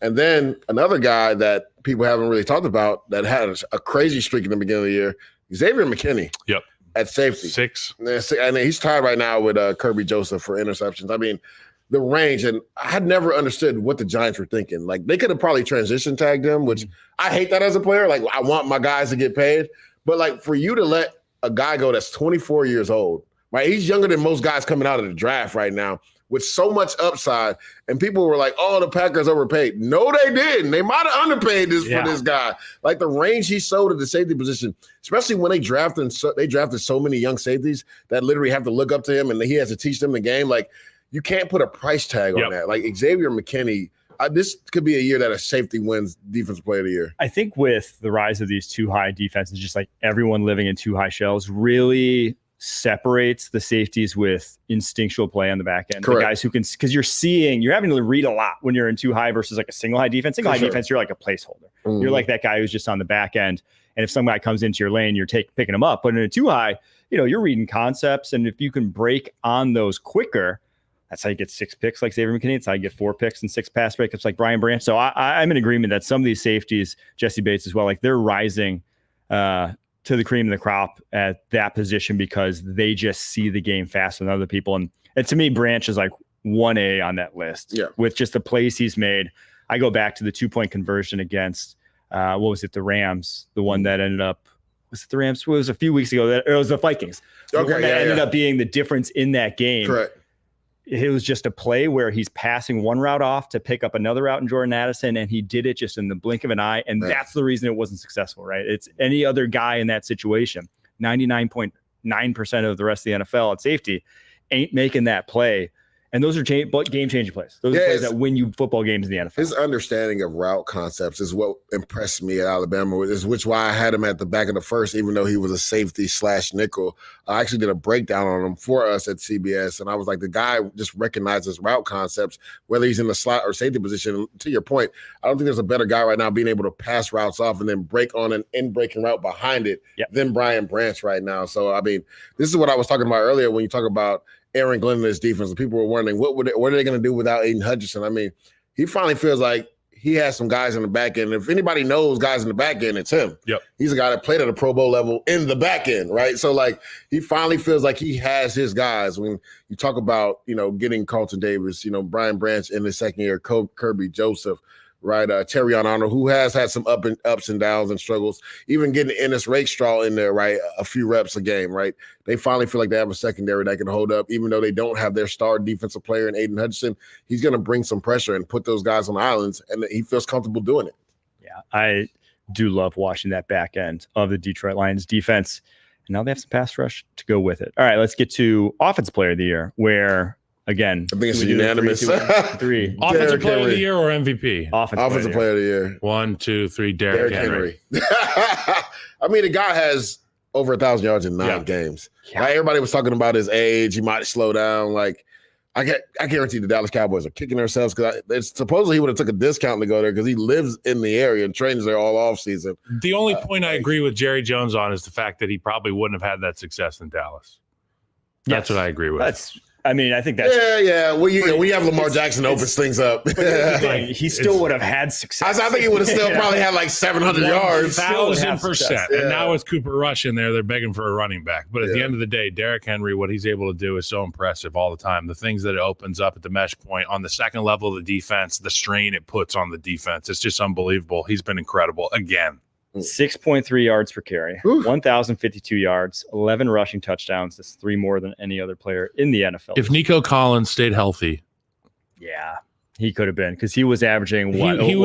And then another guy that people haven't really talked about that had a crazy streak in the beginning of the year, Xavier McKinney. Yep. At safety. 6. And he's tied right now with Kirby Joseph for interceptions. I mean, the range, and I had never understood what the Giants were thinking. Like, they could have probably transition tagged him, which I hate that as a player. Like, I want my guys to get paid. But, like, for you to let a guy go that's 24 years old, right? He's younger than most guys coming out of the draft right now, with so much upside, and people were like, oh, the Packers overpaid. No, they didn't. They might have underpaid for this guy. Like the range he showed at the safety position, especially when they drafted so many young safeties that literally have to look up to him and he has to teach them the game. Like you can't put a price tag on that. Like Xavier McKinney, this could be a year that a safety wins defensive player of the year. I think with the rise of these too high defenses, just like everyone living in too high shells really separates the safeties with instinctual play on the back end. Correct. The guys who can, because you're having to read a lot when you're in too high versus like a single high defense. Single high defense, you're like a placeholder. You're like that guy who's just on the back end. And if some guy comes into your lane, you're picking him up. But in a too high, you're reading concepts. And if you can break on those quicker, that's how you get 6 picks like Xavier McKinney. That's how you get 4 picks and 6 pass breakups like Brian Branch. So I'm in agreement that some of these safeties, Jesse Bates as well, like they're rising to the cream of the crop at that position because they just see the game faster than other people. And to me, Branch is like 1A on that list with just the plays he's made. I go back to the 2-point conversion against, the Rams, the one that ended up, was it the Rams? It was a few weeks ago. It was the Vikings. That ended up being the difference in that game. Correct. It was just a play where he's passing one route off to pick up another route in Jordan Addison, and he did it just in the blink of an eye. And that's the reason it wasn't successful, right? It's any other guy in that situation. 99.9% of the rest of the NFL at safety ain't making that play. And those are game-changing plays. Those are plays that win you football games in the NFL. His understanding of route concepts is what impressed me at Alabama, which why I had him at the back of the first, even though he was a safety / nickel. I actually did a breakdown on him for us at CBS, and I was like, the guy just recognizes route concepts, whether he's in the slot or safety position. To your point, I don't think there's a better guy right now being able to pass routes off and then break on an in-breaking route behind it than Brian Branch right now. So, I mean, this is what I was talking about earlier when you talk about Aaron Glenn and his defense. People were wondering what are they going to do without Aiden Hutchinson? I mean, he finally feels like he has some guys in the back end. If anybody knows guys in the back end, it's him. Yep. He's a guy that played at a Pro Bowl level in the back end, right? So, like, he finally feels like he has his guys. When you talk about, getting Carlton Davis, Brian Branch in his second year, Kirby Joseph, right? Terrion Arnold, who has had some ups and downs and struggles, even getting Ennis Rakestraw in there, right? A few reps a game, right? They finally feel like they have a secondary that can hold up, even though they don't have their star defensive player in Aiden Hutchinson. He's going to bring some pressure and put those guys on islands, and he feels comfortable doing it. Yeah, I do love watching that back end of the Detroit Lions defense. And now they have some pass rush to go with it. All right, let's get to Offensive Player of the Year, where, again, I think it's unanimous. Three. Offensive Player of the Year or MVP? Offensive Player of the Year. 1, 2, 3, Derrick Henry. I mean, the guy has over 1,000 yards in 9 games. Yeah. Like, everybody was talking about his age. He might slow down. Like, I guarantee the Dallas Cowboys are kicking themselves because supposedly he would have took a discount to go there because he lives in the area and trains there all off season. The only point I agree with Jerry Jones on is the fact that he probably wouldn't have had that success in Dallas. That's what I agree with. I think that's yeah. Well, we have Lamar Jackson opens things up. He still would have had success. I think he would have still probably had like 700 yards. 1,000%. And now with Cooper Rush in there, they're begging for a running back. But at the end of the day, Derrick Henry, what he's able to do is so impressive all the time. The things that it opens up at the mesh point on the second level of the defense, the strain it puts on the defense, it's just unbelievable. He's been incredible again. 6.3 yards per carry, 1,052 yards, 11 rushing touchdowns. That's 3 more than any other player in the NFL. If Nico Collins stayed healthy, he could have been, because he was averaging what? He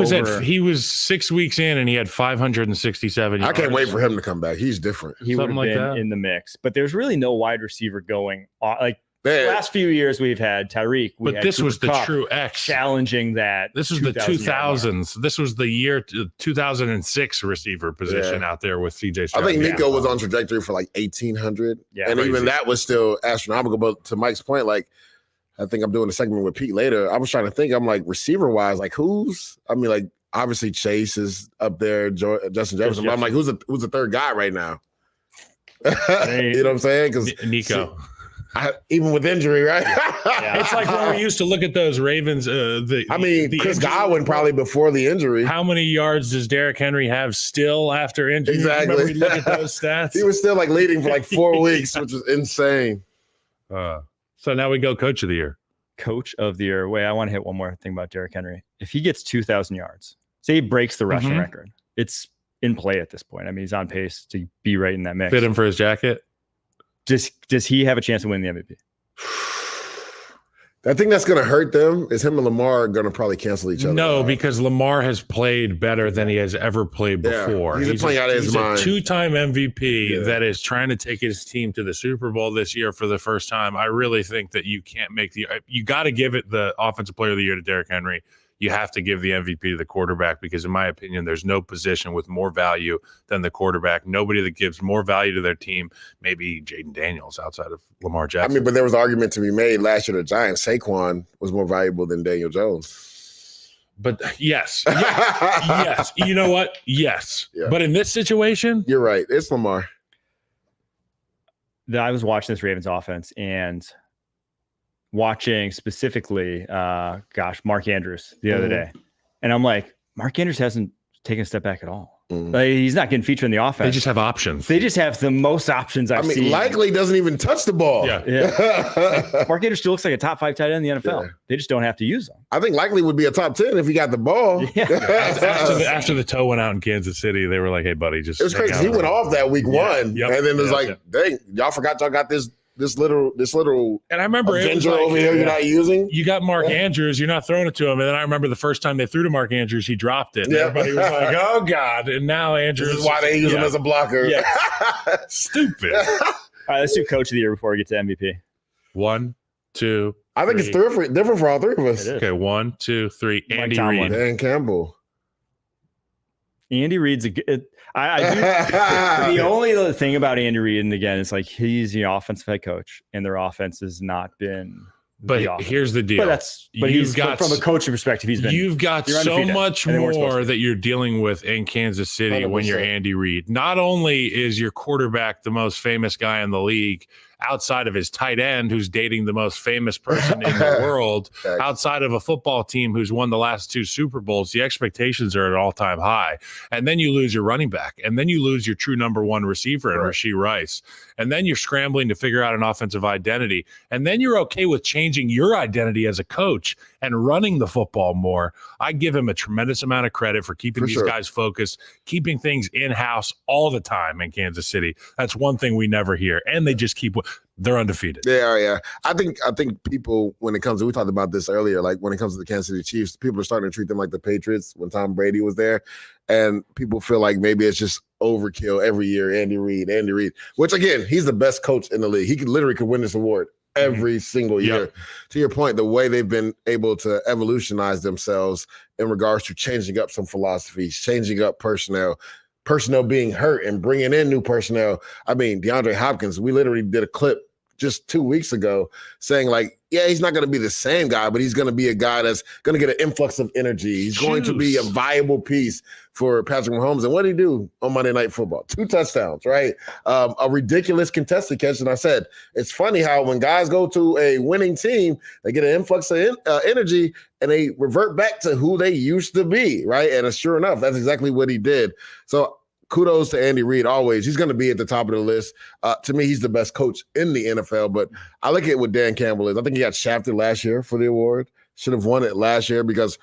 was 6 weeks in and he had 567 yards. I can't wait for him to come back. He's different. He would have been in the mix, but there's really no wide receiver going the last few years we've had Tyreek. But this was the true X challenging that. This was the 2000s. This was the year 2006 receiver position out there with CJ Stroud. I think Nico was on trajectory for like 1,800. Yeah, and even that was still astronomical. But to Mike's point, like, I think I'm doing a segment with Pete later. I was trying to think, I'm like, receiver wise, like like obviously Chase is up there, Justin Jefferson. But I'm like, who's the third guy right now? You know what I'm saying? Because Nico. Even with injury, right? Yeah. It's like when we used to look at those Ravens. Chris Godwin probably before the injury. How many yards does Derrick Henry have still after injury? Exactly. Remember we look at those stats. He was still like leading for like 4 weeks, which is insane. So now we go Coach of the Year. Coach of the Year. Wait, I want to hit one more thing about Derrick Henry. If he gets 2,000 yards, say he breaks the rushing record, it's in play at this point. I mean, he's on pace to be right in that mix. Fit him for his jacket. Does he have a chance to win the MVP? I think that's going to hurt them. Is him and Lamar going to probably cancel each other? No, because Lamar has played better than he has ever played before. He's playing out of his mind. He's a 2-time MVP that is trying to take his team to the Super Bowl this year for the first time. I really think that you can't make you got to give it the Offensive Player of the Year to Derrick Henry. You have to give the MVP to the quarterback because, in my opinion, there's no position with more value than the quarterback. Nobody that gives more value to their team, maybe Jaden Daniels outside of Lamar Jackson. I mean, but there was an argument to be made last year. The Giants, Saquon was more valuable than Daniel Jones. But yes. You know what? Yes. Yeah. But in this situation, you're right. It's Lamar. I was watching this Ravens offense and watching specifically, Mark Andrews the other day. And I'm like, Mark Andrews hasn't taken a step back at all. Like, he's not getting featured in the offense. They just have options. They just have the most options I've seen. Likely doesn't even touch the ball. Yeah. Mark Andrews still looks like a top 5 tight end in the NFL. Yeah. They just don't have to use him. I think likely would be a top 10 if he got the ball. Yeah. After the toe went out in Kansas City, they were like, hey, buddy, just. It was crazy. He went off that week 1. Yep. And then it was dang, y'all forgot y'all got this little and I remember Avenger over here you're not using. You got Mark Andrews, you're not throwing it to him. And then I remember the first time they threw to Mark Andrews, he dropped it. And everybody was like, oh God. And now Andrews. This is why they use him as a blocker. Yeah. Stupid. All right, let's do Coach of the Year before we get to MVP. 1, 2. I think it's different for all three of us. Okay, 1, 2, 3. Andy Reid. Dan Campbell. Andy Reid's a good. The only other thing about Andy Reid, and again, it's like he's the offensive head coach, and their offense has not been. But here's the deal. From a coaching perspective, you've got so much more that you're dealing with in Kansas City 100%. When you're Andy Reid. Not only is your quarterback the most famous guy in the league outside of his tight end, who's dating the most famous person in the world, outside of a football team who's won the last 2 Super Bowls, the expectations are at an all-time high. And then you lose your running back, and then you lose your true number 1 receiver in Rashee Rice. And then you're scrambling to figure out an offensive identity. And then you're okay with changing your identity as a coach and running the football more. I give him a tremendous amount of credit for keeping these guys focused, keeping things in-house all the time in Kansas City. That's one thing we never hear. And they just keep – they're undefeated. They are, yeah. I think people, when it comes to – we talked about this earlier, like when it comes to the Kansas City Chiefs, people are starting to treat them like the Patriots when Tom Brady was there. And people feel like maybe it's just overkill every year, Andy Reid, which, again, he's the best coach in the league. He could win this award every single year. To your point, the way they've been able to evolutionize themselves in regards to changing up some philosophies, changing up personnel being hurt and bringing in new personnel. I mean, DeAndre Hopkins, we literally did a clip just 2 weeks ago saying, like, yeah, he's not going to be the same guy, but he's going to be a guy that's going to get an influx of energy. He's going to be a viable piece for Patrick Mahomes. And what did he do on Monday Night Football? 2 touchdowns, right? A ridiculous contested catch. And I said, it's funny how when guys go to a winning team, they get an influx of energy and they revert back to who they used to be, right? And sure enough, that's exactly what he did. So kudos to Andy Reid always. He's going to be at the top of the list. To me, he's the best coach in the NFL. But I look at what Dan Campbell is. I think he got shafted last year for the award. Should have won it last year because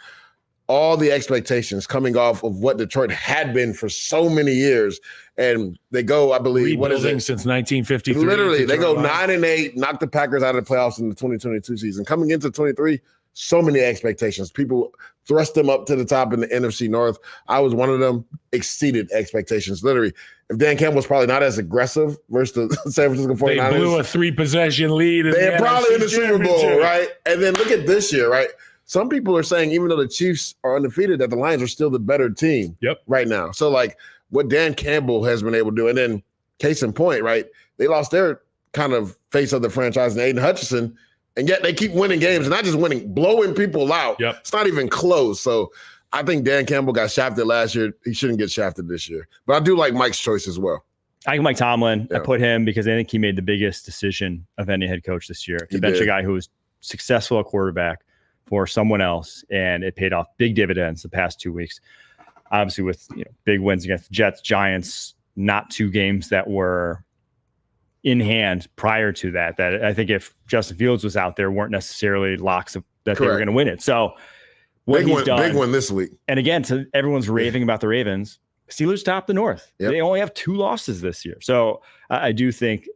all the expectations coming off of what Detroit had been for so many years. And they go, I believe, what is it? Since 1953. Literally, they go 9-8, knock the Packers out of the playoffs in the 2022 season. Coming into 23, so many expectations. People thrust them up to the top in the NFC North. I was one of them, exceeded expectations. Literally, if Dan Campbell was probably not as aggressive versus the San Francisco 49ers. They blew a 3-possession lead. They're probably in the Super Bowl, right? And then look at this year, right? Some people are saying even though the Chiefs are undefeated, that the Lions are still the better team right now. So, like, what Dan Campbell has been able to do, and then case in point, right? They lost their kind of face of the franchise in Aiden Hutchinson, and yet they keep winning games, and not just winning, blowing people out. It's not even close. So I think Dan Campbell got shafted last year. He shouldn't get shafted this year. But I do like Mike's choice as well. I like Mike Tomlin. I put him because I think he made the biggest decision of any head coach this year to bench a guy who was successful at quarterback for someone else, and it paid off big dividends the past 2 weeks. Obviously, with big wins against the Jets, Giants, not 2 games that were in hand prior to that. That I think if Justin Fields was out there, weren't necessarily locks of that they were going to win it. So what he's done, big one this week. And again, everyone's raving about the Ravens. Steelers top the North. They only have 2 losses this year. So I do think,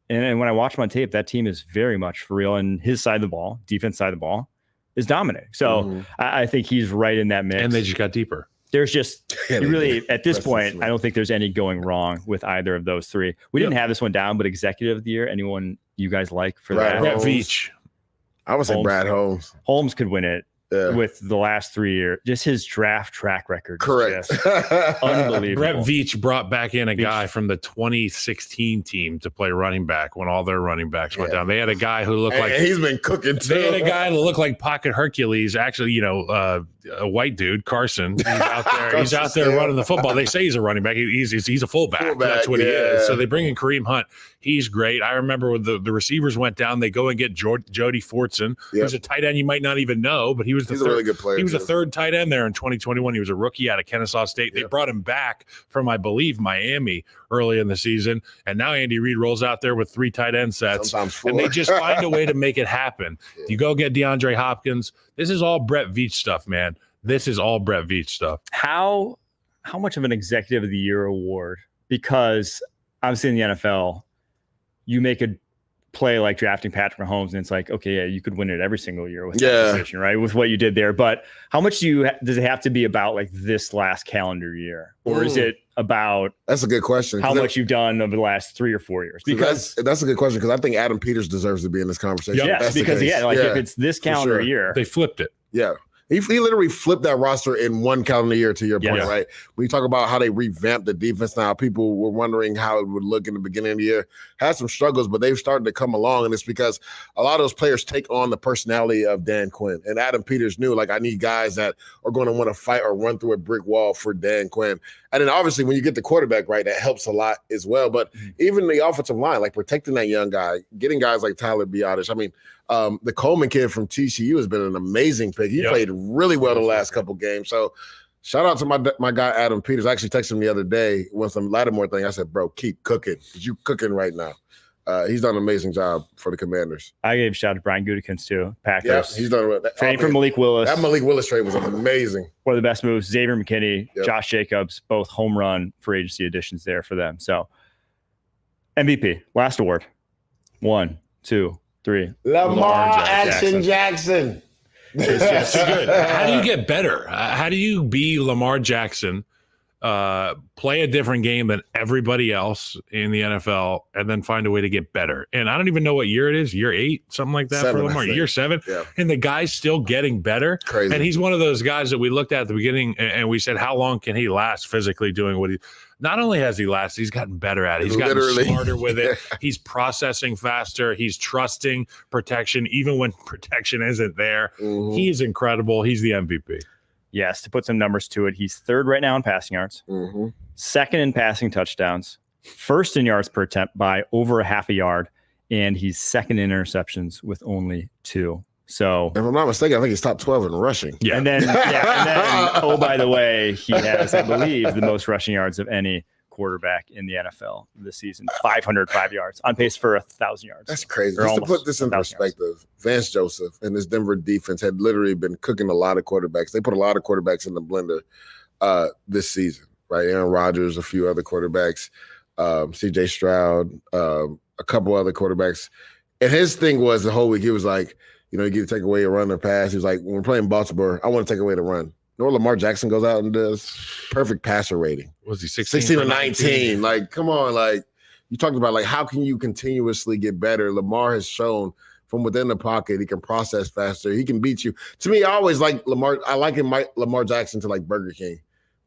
and when I watch them on tape, that team is very much for real. And his side of the ball, defense side of the ball, is dominating. So I think he's right in that mix. And they just got deeper. There's just really, at this point, I don't think there's any going wrong with either of those 3. We didn't have this one down, but executive of the year, anyone you guys like for that? Brett Veach. I would say Brad Holmes. Holmes could win it. With the last 3 years, just his draft track record. Correct. Unbelievable. Brett Veach brought back in a guy from the 2016 team to play running back when all their running backs went down. They had a guy who looked like he's been cooking too. They had a guy that looked like Pocket Hercules. Actually, a white dude, Carson. He's out there. He's out there running the football. They say he's a running back. He's a fullback. That's what he is. So they bring in Kareem Hunt. He's great. I remember when the receivers went down, they go and get Jody Fortson, who's a tight end you might not even know, but he's a really good player. He was a 3rd tight end there in 2021. He was a rookie out of Kennesaw State. They brought him back from, I believe, Miami early in the season. And now Andy Reid rolls out there with 3 tight end sets. And they just find a way to make it happen. You go get DeAndre Hopkins. This is all Brett Veach stuff, man. This is all Brett Veach stuff. How much of an executive of the year award? Because obviously in the NFL, you make a play like drafting Patrick Mahomes, and it's like, okay, you could win it every single year with that position, right? With what you did there. But how much does it have to be about like this last calendar year? Or is it about that's a good question. How much you've done over the last 3 or 4 years? Because that's a good question, because I think Adam Peters deserves to be in this conversation. Yes, because if it's this calendar year. They flipped it. Yeah. He literally flipped that roster in one calendar year, to your point, Yes. right? When you talk about how they revamped the defense now, people were wondering how it would look in the beginning of the year. Had some struggles, but they've started to come along, and it's because a lot of those players take on the personality of Dan Quinn. And Adam Peters knew, like, I need guys that are going to want to fight or run through a brick wall for Dan Quinn. And then obviously when you get the quarterback right, that helps a lot as well. But even the offensive line, like protecting that young guy, getting guys like Tyler Biadasz. I mean, the Coleman kid from TCU has been an amazing pick. He played really well the last couple games. So shout out to my guy, Adam Peters. I actually texted him the other day with some Lattimore thing. I said, bro, keep cooking, because you cooking right now. He's done an amazing job for the Commanders. I gave a shout out to Brian Gutekunst too. Packers. Yeah, he's done it. Trading for Malik Willis. That Malik Willis trade was amazing. One of the best moves. Xavier McKinney, Yep. Josh Jacobs, both home run free agency additions there for them. So MVP, last award. 1, 2, 3. Lamar Jackson. It's good. How do you get better? How do you be Lamar Jackson, play a different game than everybody else in the NFL, and then find a way to get better? And I don't even know what year it is. Year 8, something like that 7, for Lamar. I think. Year 7. Yeah. And the guy's still getting better. Crazy. And he's one of those guys that we looked at the beginning and we said, how long can he last physically doing what he – not only has he lasted, he's gotten better at it. He's gotten smarter with it. He's processing faster. He's trusting protection, even when protection isn't there. Mhm. He's incredible. He's the MVP. Yes, to put some numbers to it, he's third right now in passing yards, Mhm. second in passing touchdowns, first in yards per attempt by over a half a yard, and he's second in interceptions with only 2. So, If I'm not mistaken, I think he's top 12 in rushing. Yeah. and then, oh, by the way, he has, I believe, the most rushing yards of any quarterback in the NFL this season, 505 yards, on pace for 1,000 yards. That's crazy. Or Just to almost put this in 1,000 yards. perspective, Vance Joseph and his Denver defense had literally been cooking a lot of quarterbacks. They put a lot of quarterbacks in the blender this season, right? Aaron Rodgers, a few other quarterbacks, C.J. Stroud, a couple other quarterbacks. And his thing was the whole week, he was like, you get to take away a run or pass. He was like, when we're playing Baltimore, I want to take away the run. Or Lamar Jackson goes out and does perfect passer rating. Was he 16 16 to 19. Like, come on. Like, you talked about, like, how can you continuously get better? Lamar has shown from within the pocket, he can process faster. He can beat you. To me, I always like Lamar. I like Lamar Jackson to like Burger King.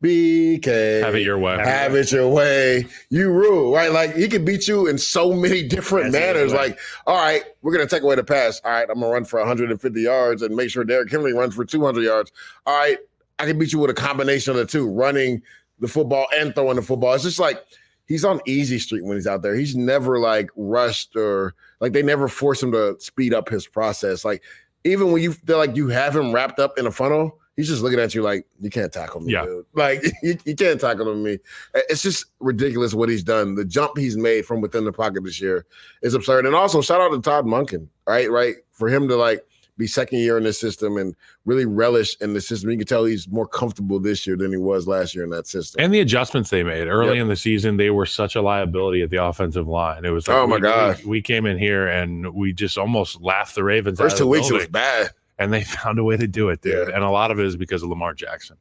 BK. Have it your way. Have it your way. You rule, right? Like, he can beat you in so many different manners. Like, all right, we're going to take away the pass. All right, I'm going to run for 150 yards and make sure Derrick Henry runs for 200 yards. All right, I can beat you with a combination of the two, running the football and throwing the football. It's just like he's on easy street when he's out there. He's never, like, rushed or, like, they never force him to speed up his process. Like, even when you feel like you have him wrapped up in a funnel, he's just looking at you like, you can't tackle me, dude. Like, you can't tackle me. It's just ridiculous what he's done. The jump he's made from within the pocket this year is absurd. And also, shout out to Todd Monken, right? For him to, like, be second year in this system and really relish in the system. You can tell he's more comfortable this year than he was last year in that system. And the adjustments they made early in the season, they were such a liability at the offensive line. It was like, oh my God. We came in here and we just almost laughed the Ravens First out of 2 the weeks, it building. was bad. And they found a way to do it, dude. Yeah. And a lot of it is because of Lamar Jackson.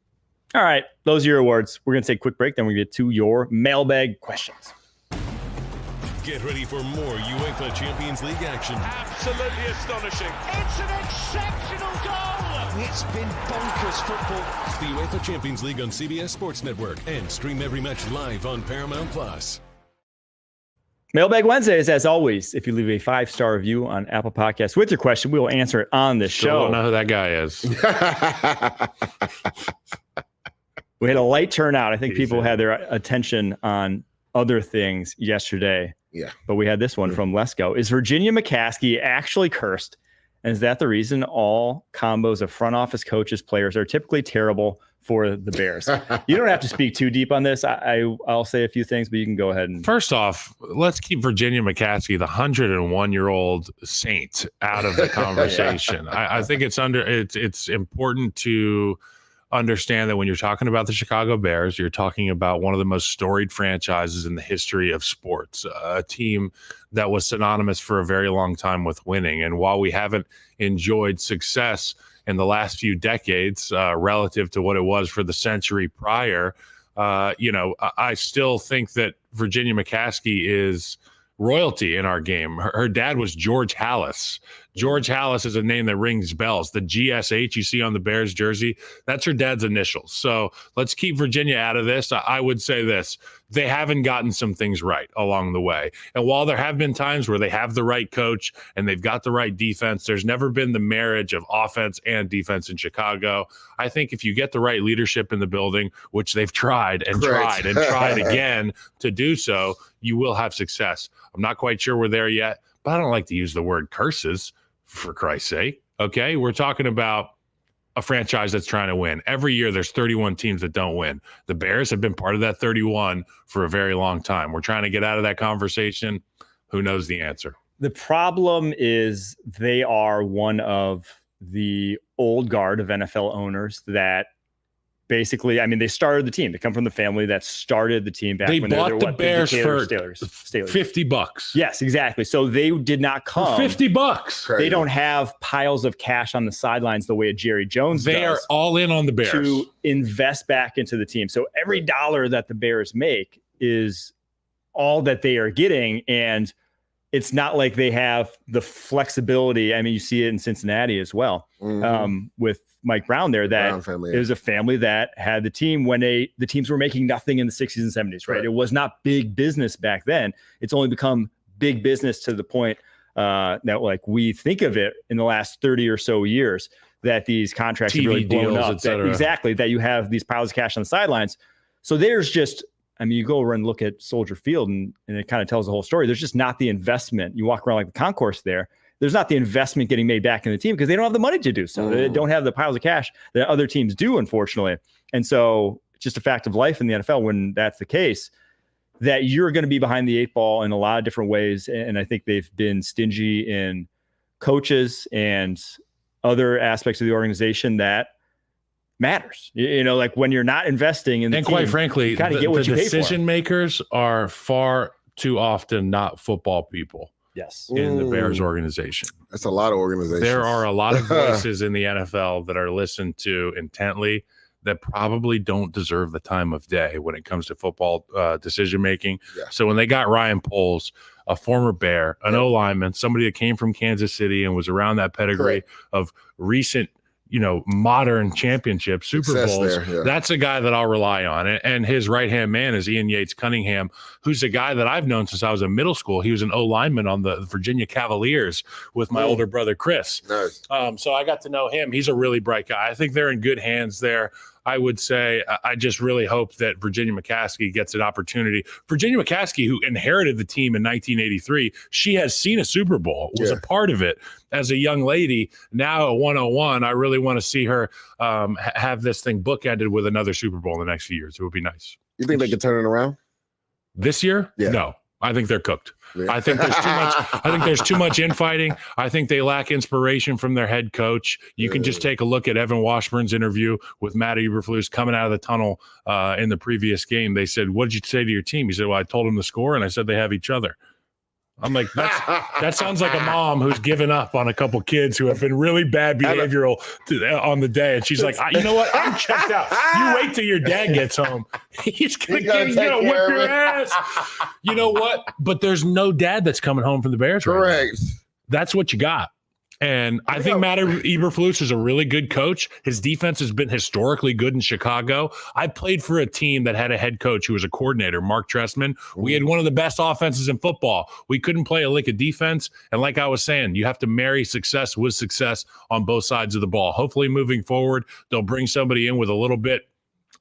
All right, those are your awards. We're going to take a quick break, then we get to your mailbag questions. Get ready for more UEFA Champions League action. Absolutely astonishing. It's an exceptional goal. It's been bonkers football. It's the UEFA Champions League on CBS Sports Network and stream every match live on Paramount Plus. Mailbag Wednesdays, as always, if you leave a 5-star review on Apple Podcasts with your question, we will answer it on the Still show. don't know who that guy is. We had a light turnout. I think people had their attention on other things yesterday. Yeah. But we had this one from Lesko. Is Virginia McCaskey actually cursed? And is that the reason all combos of front office coaches, players are typically terrible for the Bears? You don't have to speak too deep on this. I'll say a few things, but you can go ahead and. First off, let's keep Virginia McCaskey, the 101-year-old saint, out of the conversation. I think it's important to understand that when you're talking about the Chicago Bears, you're talking about one of the most storied franchises in the history of sports, a team that was synonymous for a very long time with winning. And while we haven't enjoyed success in the last few decades relative to what it was for the century prior, I still think that Virginia McCaskey is royalty in our game. Her dad was George Halas, George Halas is a name that rings bells. The GSH you see on the Bears jersey, that's her dad's initials. So let's keep Virginia out of this. I would say this. They haven't gotten some things right along the way. And while there have been times where they have the right coach and they've got the right defense, there's never been the marriage of offense and defense in Chicago. I think if you get the right leadership in the building, which they've tried and tried and tried again to do so, you will have success. I'm not quite sure we're there yet, but I don't like to use the word curses, for Christ's sake. Okay, we're talking about a franchise that's trying to win. Every year there's 31 teams that don't win. The Bears have been part of that 31 for a very long time. We're trying to get out of that conversation. Who knows the answer? The problem is they are one of the old guard of NFL owners that basically, I mean, they started the team. They come from the family that started the team back they when bought they were the Bears for Steelers. $50. Yes, exactly. So they did not come. For $50. They don't have piles of cash on the sidelines the way a Jerry Jones does. They are all in on the Bears to invest back into the team. So every dollar that the Bears make is all that they are getting. And it's not like they have the flexibility. I mean, you see it in Cincinnati as well, with Mike Brown there, that it was a family that had the team when the teams were making nothing in the 60s and 70s, right? It was not big business back then. It's only become big business to the point that like we think of it in the last 30 or so years, that these contracts have really blown up. Exactly, that you have these piles of cash on the sidelines. So there's just, I mean, you go over and look at Soldier Field and it kind of tells the whole story. There's just not the investment. You walk around like the concourse there. There's not the investment getting made back in the team because they don't have the money to do so. They don't have the piles of cash that other teams do, unfortunately. And so it's just a fact of life in the NFL when that's the case, that you're going to be behind the eight ball in a lot of different ways. And I think they've been stingy in coaches and other aspects of the organization that matters. You know, like when you're not investing in the and team, quite frankly, the decision makers are far too often not football people. Yes. In the Bears organization. That's a lot of organizations. There are a lot of voices in the NFL that are listened to intently that probably don't deserve the time of day when it comes to football decision making. Yeah. So when they got Ryan Poles, a former Bear, an O-lineman, somebody that came from Kansas City and was around that pedigree of recent, modern championship Super Bowls. That's a guy that I'll rely on. And his right-hand man is Ian Yates Cunningham, who's a guy that I've known since I was in middle school. He was an O-lineman on the Virginia Cavaliers with my older brother, Chris. Nice. So I got to know him. He's a really bright guy. I think they're in good hands there. I would say I just really hope that Virginia McCaskey gets an opportunity. Virginia McCaskey, who inherited the team in 1983, she has seen a Super Bowl, was a part of it as a young lady. Now at 101, I really want to see her have this thing bookended with another Super Bowl in the next few years. It would be nice. You think they could turn it around? This year? Yeah. No. I think they're cooked. Yeah. I think there's too much infighting. I think they lack inspiration from their head coach. You can just take a look at Evan Washburn's interview with Matt Eberflus coming out of the tunnel in the previous game. They said, "What did you say to your team?" He said, "Well, I told them the score, and I said they have each other." I'm like, that sounds like a mom who's given up on a couple kids who have been really bad behavioral on the day. And she's like, you know what? I'm checked out. You wait till your dad gets home. He's going to whip your ass. You know what? But there's no dad that's coming home from the Bears. Correct. Right now. That's what you got. And I think Matt Eberflus is a really good coach. His defense has been historically good in Chicago. I played for a team that had a head coach who was a coordinator, Mark Trestman. We had one of the best offenses in football. We couldn't play a lick of defense. And like I was saying, you have to marry success with success on both sides of the ball. Hopefully moving forward, they'll bring somebody in with a little bit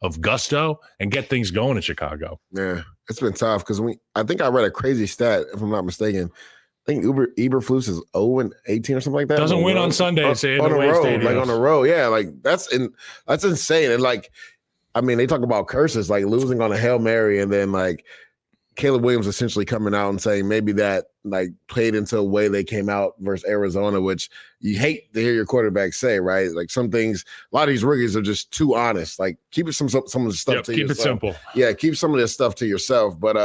of gusto and get things going in Chicago. Yeah, it's been tough because I think I read a crazy stat, if I'm not mistaken. I think Eberflus is 0-18 or something like that. Doesn't win on Sundays on the road, like on the road. Yeah, like that's insane. And like, I mean, they talk about curses, like losing on a Hail Mary, and then like Caleb Williams essentially coming out and saying maybe that like played into a way they came out versus Arizona, which you hate to hear your quarterback say, right? Like some things, a lot of these rookies are just too honest. Like keep some of the stuff to yourself. Keep it simple. Yeah, keep some of this stuff to yourself. But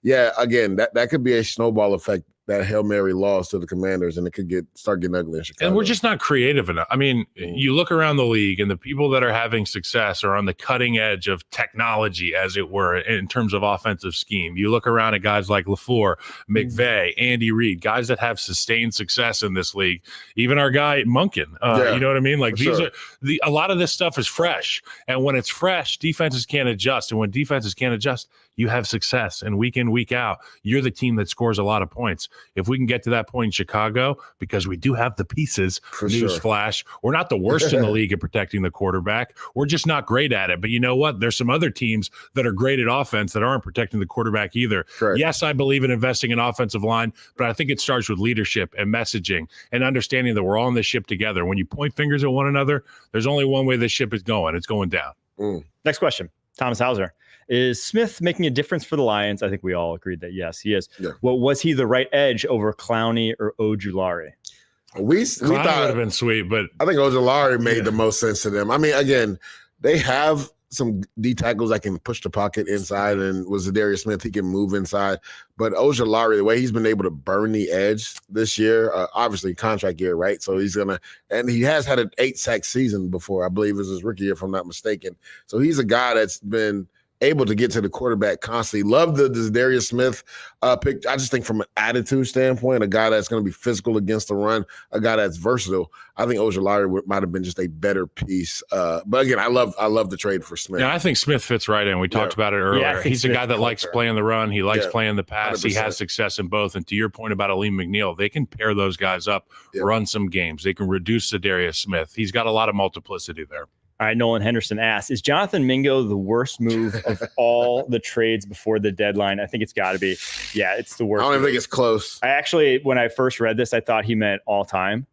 again, that could be a snowball effect that Hail Mary loss to the Commanders, and it could start getting ugly in Chicago. And we're just not creative enough. I mean, you look around the league, and the people that are having success are on the cutting edge of technology, as it were, in terms of offensive scheme. You look around at guys like LaFleur, McVay, Andy Reid, guys that have sustained success in this league. Even our guy Munkin, you know what I mean? Like a lot of this stuff is fresh, and when it's fresh, defenses can't adjust, and when defenses can't adjust, you have success. And week in, week out, you're the team that scores a lot of points. If we can get to that point in Chicago, because we do have the pieces, newsflash, we're not the worst in the league at protecting the quarterback. We're just not great at it. But you know what? There's some other teams that are great at offense that aren't protecting the quarterback either. Correct. Yes, I believe in investing in offensive line, but I think it starts with leadership and messaging and understanding that we're all in this ship together. When you point fingers at one another, there's only one way this ship is going. It's going down. Next question. Thomas Hauser. Is Smith making a difference for the Lions? I think we all agreed that yes, he is. Yeah. Well, was he the right edge over Clowney or Ojulari? We thought would have been sweet, but I think Ojulari made the most sense to them. I mean, again, they have some D tackles that can push the pocket inside, and was Zadarius Smith, he can move inside. But Ojulari, the way he's been able to burn the edge this year, obviously contract year, right? So and he has had an 8-sack season before. I believe it was his rookie year, if I'm not mistaken. So he's a guy that's been able to get to the quarterback constantly. Love the Zadarius Smith pick. I just think from an attitude standpoint, a guy that's going to be physical against the run, a guy that's versatile. I think Ojulari might have been just a better piece. But again, I love the trade for Smith. Yeah, I think Smith fits right in. We talked about it earlier. Yeah, he's a guy that likes playing the run. He likes playing the pass. 100%. He has success in both. And to your point about Aleem McNeil, they can pair those guys up, run some games. They can reduce Zadarius Smith. He's got a lot of multiplicity there. All right, Nolan Henderson asks, is Jonathan Mingo the worst move of all the trades before the deadline? I think it's got to be. Yeah, it's the worst. I don't even think it's close. I actually, when I first read this, I thought he meant all time.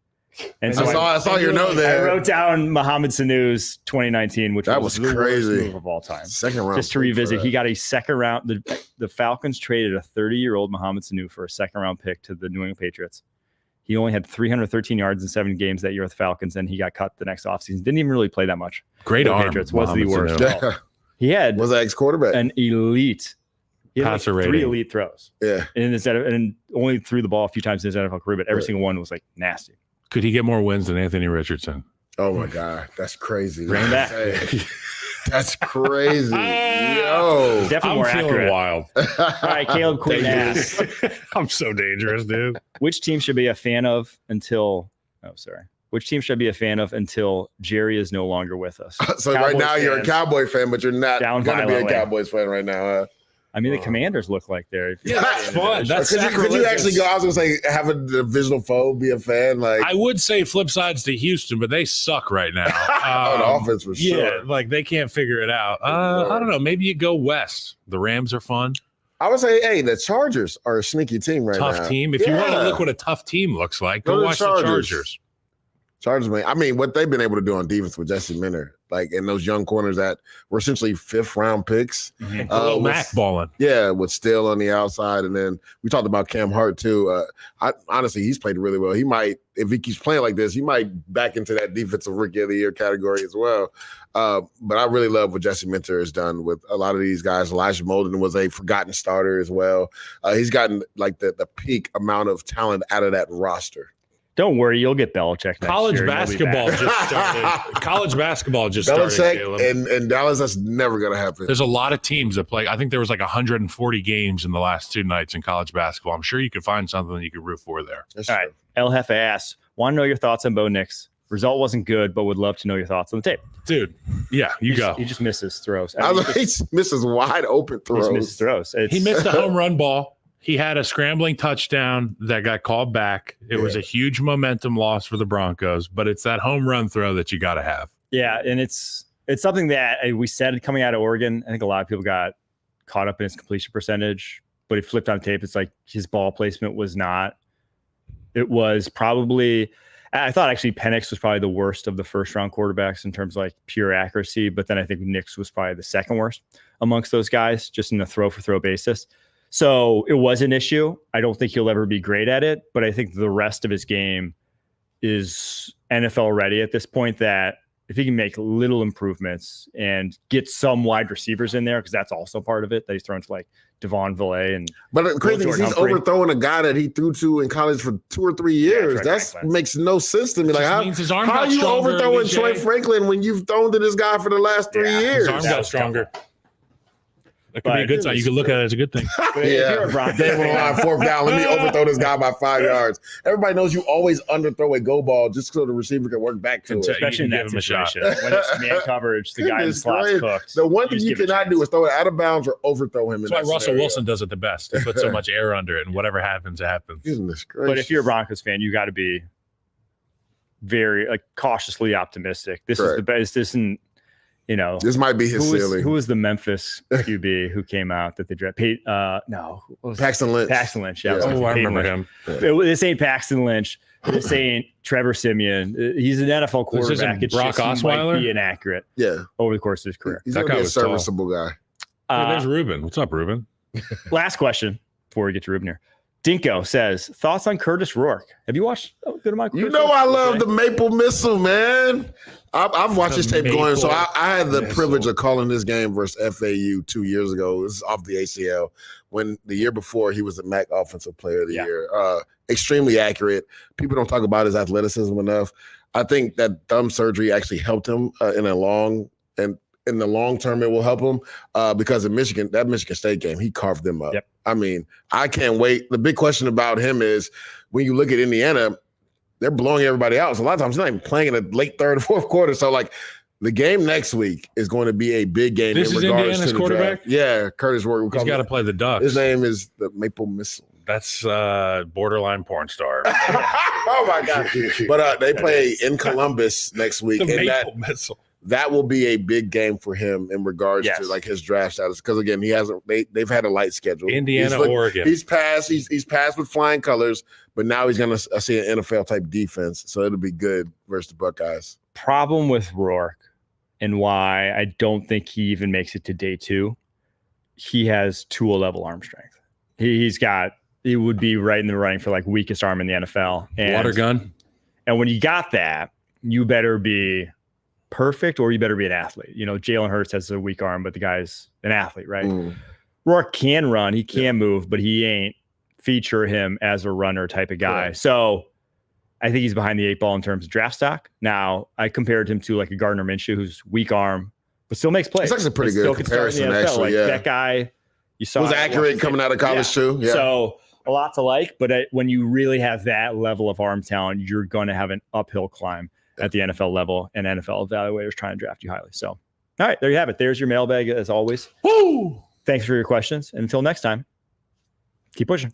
And so I saw your note there. I wrote down Mohamed Sanu's 2019, which was the crazy worst move of all time. Second round. Just to revisit, he got a second round. The Falcons traded a 30-year-old Mohamed Sanu for a second round pick to the New England Patriots. He only had 313 yards in 7 games that year with the Falcons, and he got cut the next offseason. Didn't even really play that much. Great arm. Patriots was the worst. Yeah. He had was that ex-quarterback? an elite. He had passer like 3 rating. elite throws. Yeah. And only threw the ball a few times in his NFL career, but every single one was like nasty. Could he get more wins than Anthony Richardson? Oh my God, that's crazy. Bring back. That's crazy. Yo. Definitely I'm more feeling accurate. wild. All right, Caleb Quinn asks, I'm so dangerous, dude. which team should I be a fan of until Jerry is no longer with us? So Cowboys right now you're a fans, Cowboy fan, but you're not down going to be a violently. Cowboys fan right now. Huh? I mean, the Commanders look like they're. Yeah, that's fun. That's Could you actually go? I was going to say, have a divisional foe, be a fan. Like I would say flip sides to Houston, but they suck right now. the offense for sure. Yeah, like they can't figure it out. I don't know. Maybe you go west. The Rams are fun. I would say, hey, the Chargers are a sneaky team right now. Tough team. If you want to look what a tough team looks like, Go go to watch the Chargers. Chargers, man. I mean, what they've been able to do on defense with Jesse Minter, like, and those young corners that were essentially 5th-round picks. Khalil Mack balling. Yeah, with Still on the outside. And then we talked about Cam Hart, too. Honestly, he's played really well. He might, if he keeps playing like this, he might back into that defensive rookie of the year category as well. But I really love what Jesse Minter has done with a lot of these guys. Elijah Molden was a forgotten starter as well. He's gotten like the peak amount of talent out of that roster. Don't worry, you'll get Belichick next College year. basketball just started. College basketball just Belichick started, Caleb. and Dallas, that's never going to happen. There's a lot of teams that play. I think there was like 140 games in the last 2 nights in college basketball. I'm sure you could find something that you could root for there. That's All true. right. El Jefe asks, want to know your thoughts on Bo Nix? Result wasn't good, but would love to know your thoughts on the tape. Dude, yeah, you go. He just misses throws. I was like, he misses wide open He just throws. misses throws. He missed a home run ball. He had a scrambling touchdown that got called back. It was a huge momentum loss for the Broncos, but it's that home run throw that you got to have. Yeah, and it's something that we said coming out of Oregon. I think a lot of people got caught up in his completion percentage, but he flipped on tape. It's like his ball placement was not. It was probably – I thought actually Penix was probably the worst of the first-round quarterbacks in terms of like pure accuracy, but then I think Nix was probably the second worst amongst those guys just in the throw-for-throw basis. So it was an issue. I don't think he'll ever be great at it, but I think the rest of his game is NFL ready at this point that if he can make little improvements and get some wide receivers in there, because that's also part of it, that he's thrown to like Devon Villay. But the crazy thing is he's Humphrey. overthrowing a guy that he threw to in college for 2 or 3 years. That makes no sense to me. Like, how are you overthrowing Troy Franklin when you've thrown to this guy for the last 3 years? His arm got stronger. That could be a good sign. You could look at it as a good thing. Game on the line, 4th down. Let me overthrow this guy by 5 yards. Everybody knows you always underthrow a go ball just so the receiver can work back to it. Especially in that situation. When it's man coverage, the guy in the slot's cooked. The one thing you cannot do is throw it out of bounds or overthrow him. That's why Russell Wilson does it the best. He puts so much air under it, and whatever happens, it happens. But if you're a Broncos fan, you got to be very cautiously optimistic. This is the best. This isn't. This might be his ceiling. Who was the Memphis QB who came out that they drafted? Paxton Lynch. Paxton Lynch. Yeah. I remember him. This ain't Paxton Lynch. This ain't Trevor Siemian. He's an NFL quarterback. It's Brock Osweiler. Might be inaccurate. Over the course of his career. He's a serviceable guy. There's Ruben. What's up, Ruben? Last question before we get to Ruben here. Dinko says, thoughts on Curtis Rourke? Have you watched good amount of I love the Maple Missile, man. I've watched this tape going. So I had the privilege of calling this game versus FAU 2 years ago. This is off the ACL. When the year before, he was the MAC Offensive Player of the Year. Extremely accurate. People don't talk about his athleticism enough. I think that thumb surgery actually helped him in the long term, it will help him because in Michigan, that Michigan State game, he carved them up. Yep. I mean, I can't wait. The big question about him is when you look at Indiana, they're blowing everybody out. So a lot of times he's not even playing in the late third or fourth quarter. So the game next week is going to be a big game. This is Indiana's quarterback? Yeah, Curtis Rourke. He's got to play the Ducks. His name is the Maple Missile. That's borderline porn star. Oh, my God. But they play in Columbus next week. The Maple Missile. That will be a big game for him in regards to his draft status. Because again, they've had a light schedule. Oregon. He's passed with flying colors, but now he's gonna see an NFL type defense. So it'll be good versus the Buckeyes. Problem with Rourke and why I don't think he even makes it to day 2. He has Tua level arm strength. He would be right in the running for weakest arm in the NFL. Water gun. And when you got that, you better be perfect or you better be an athlete. Jalen Hurts has a weak arm, but the guy's an athlete, right? Rourke can run, he can move, but he ain't feature him as a runner type of guy. Right. So I think he's behind the 8 ball in terms of draft stock. Now, I compared him to a Gardner Minshew who's weak arm, but still makes plays. It's actually a pretty good comparison, actually. That guy, you saw was accurate coming out of college too. Yeah. So a lot to like, but when you really have that level of arm talent, you're going to have an uphill climb at the NFL level, and NFL evaluators trying to draft you highly. So, all right, there you have it. There's your mailbag as always. Woo! Thanks for your questions. And until next time, keep pushing.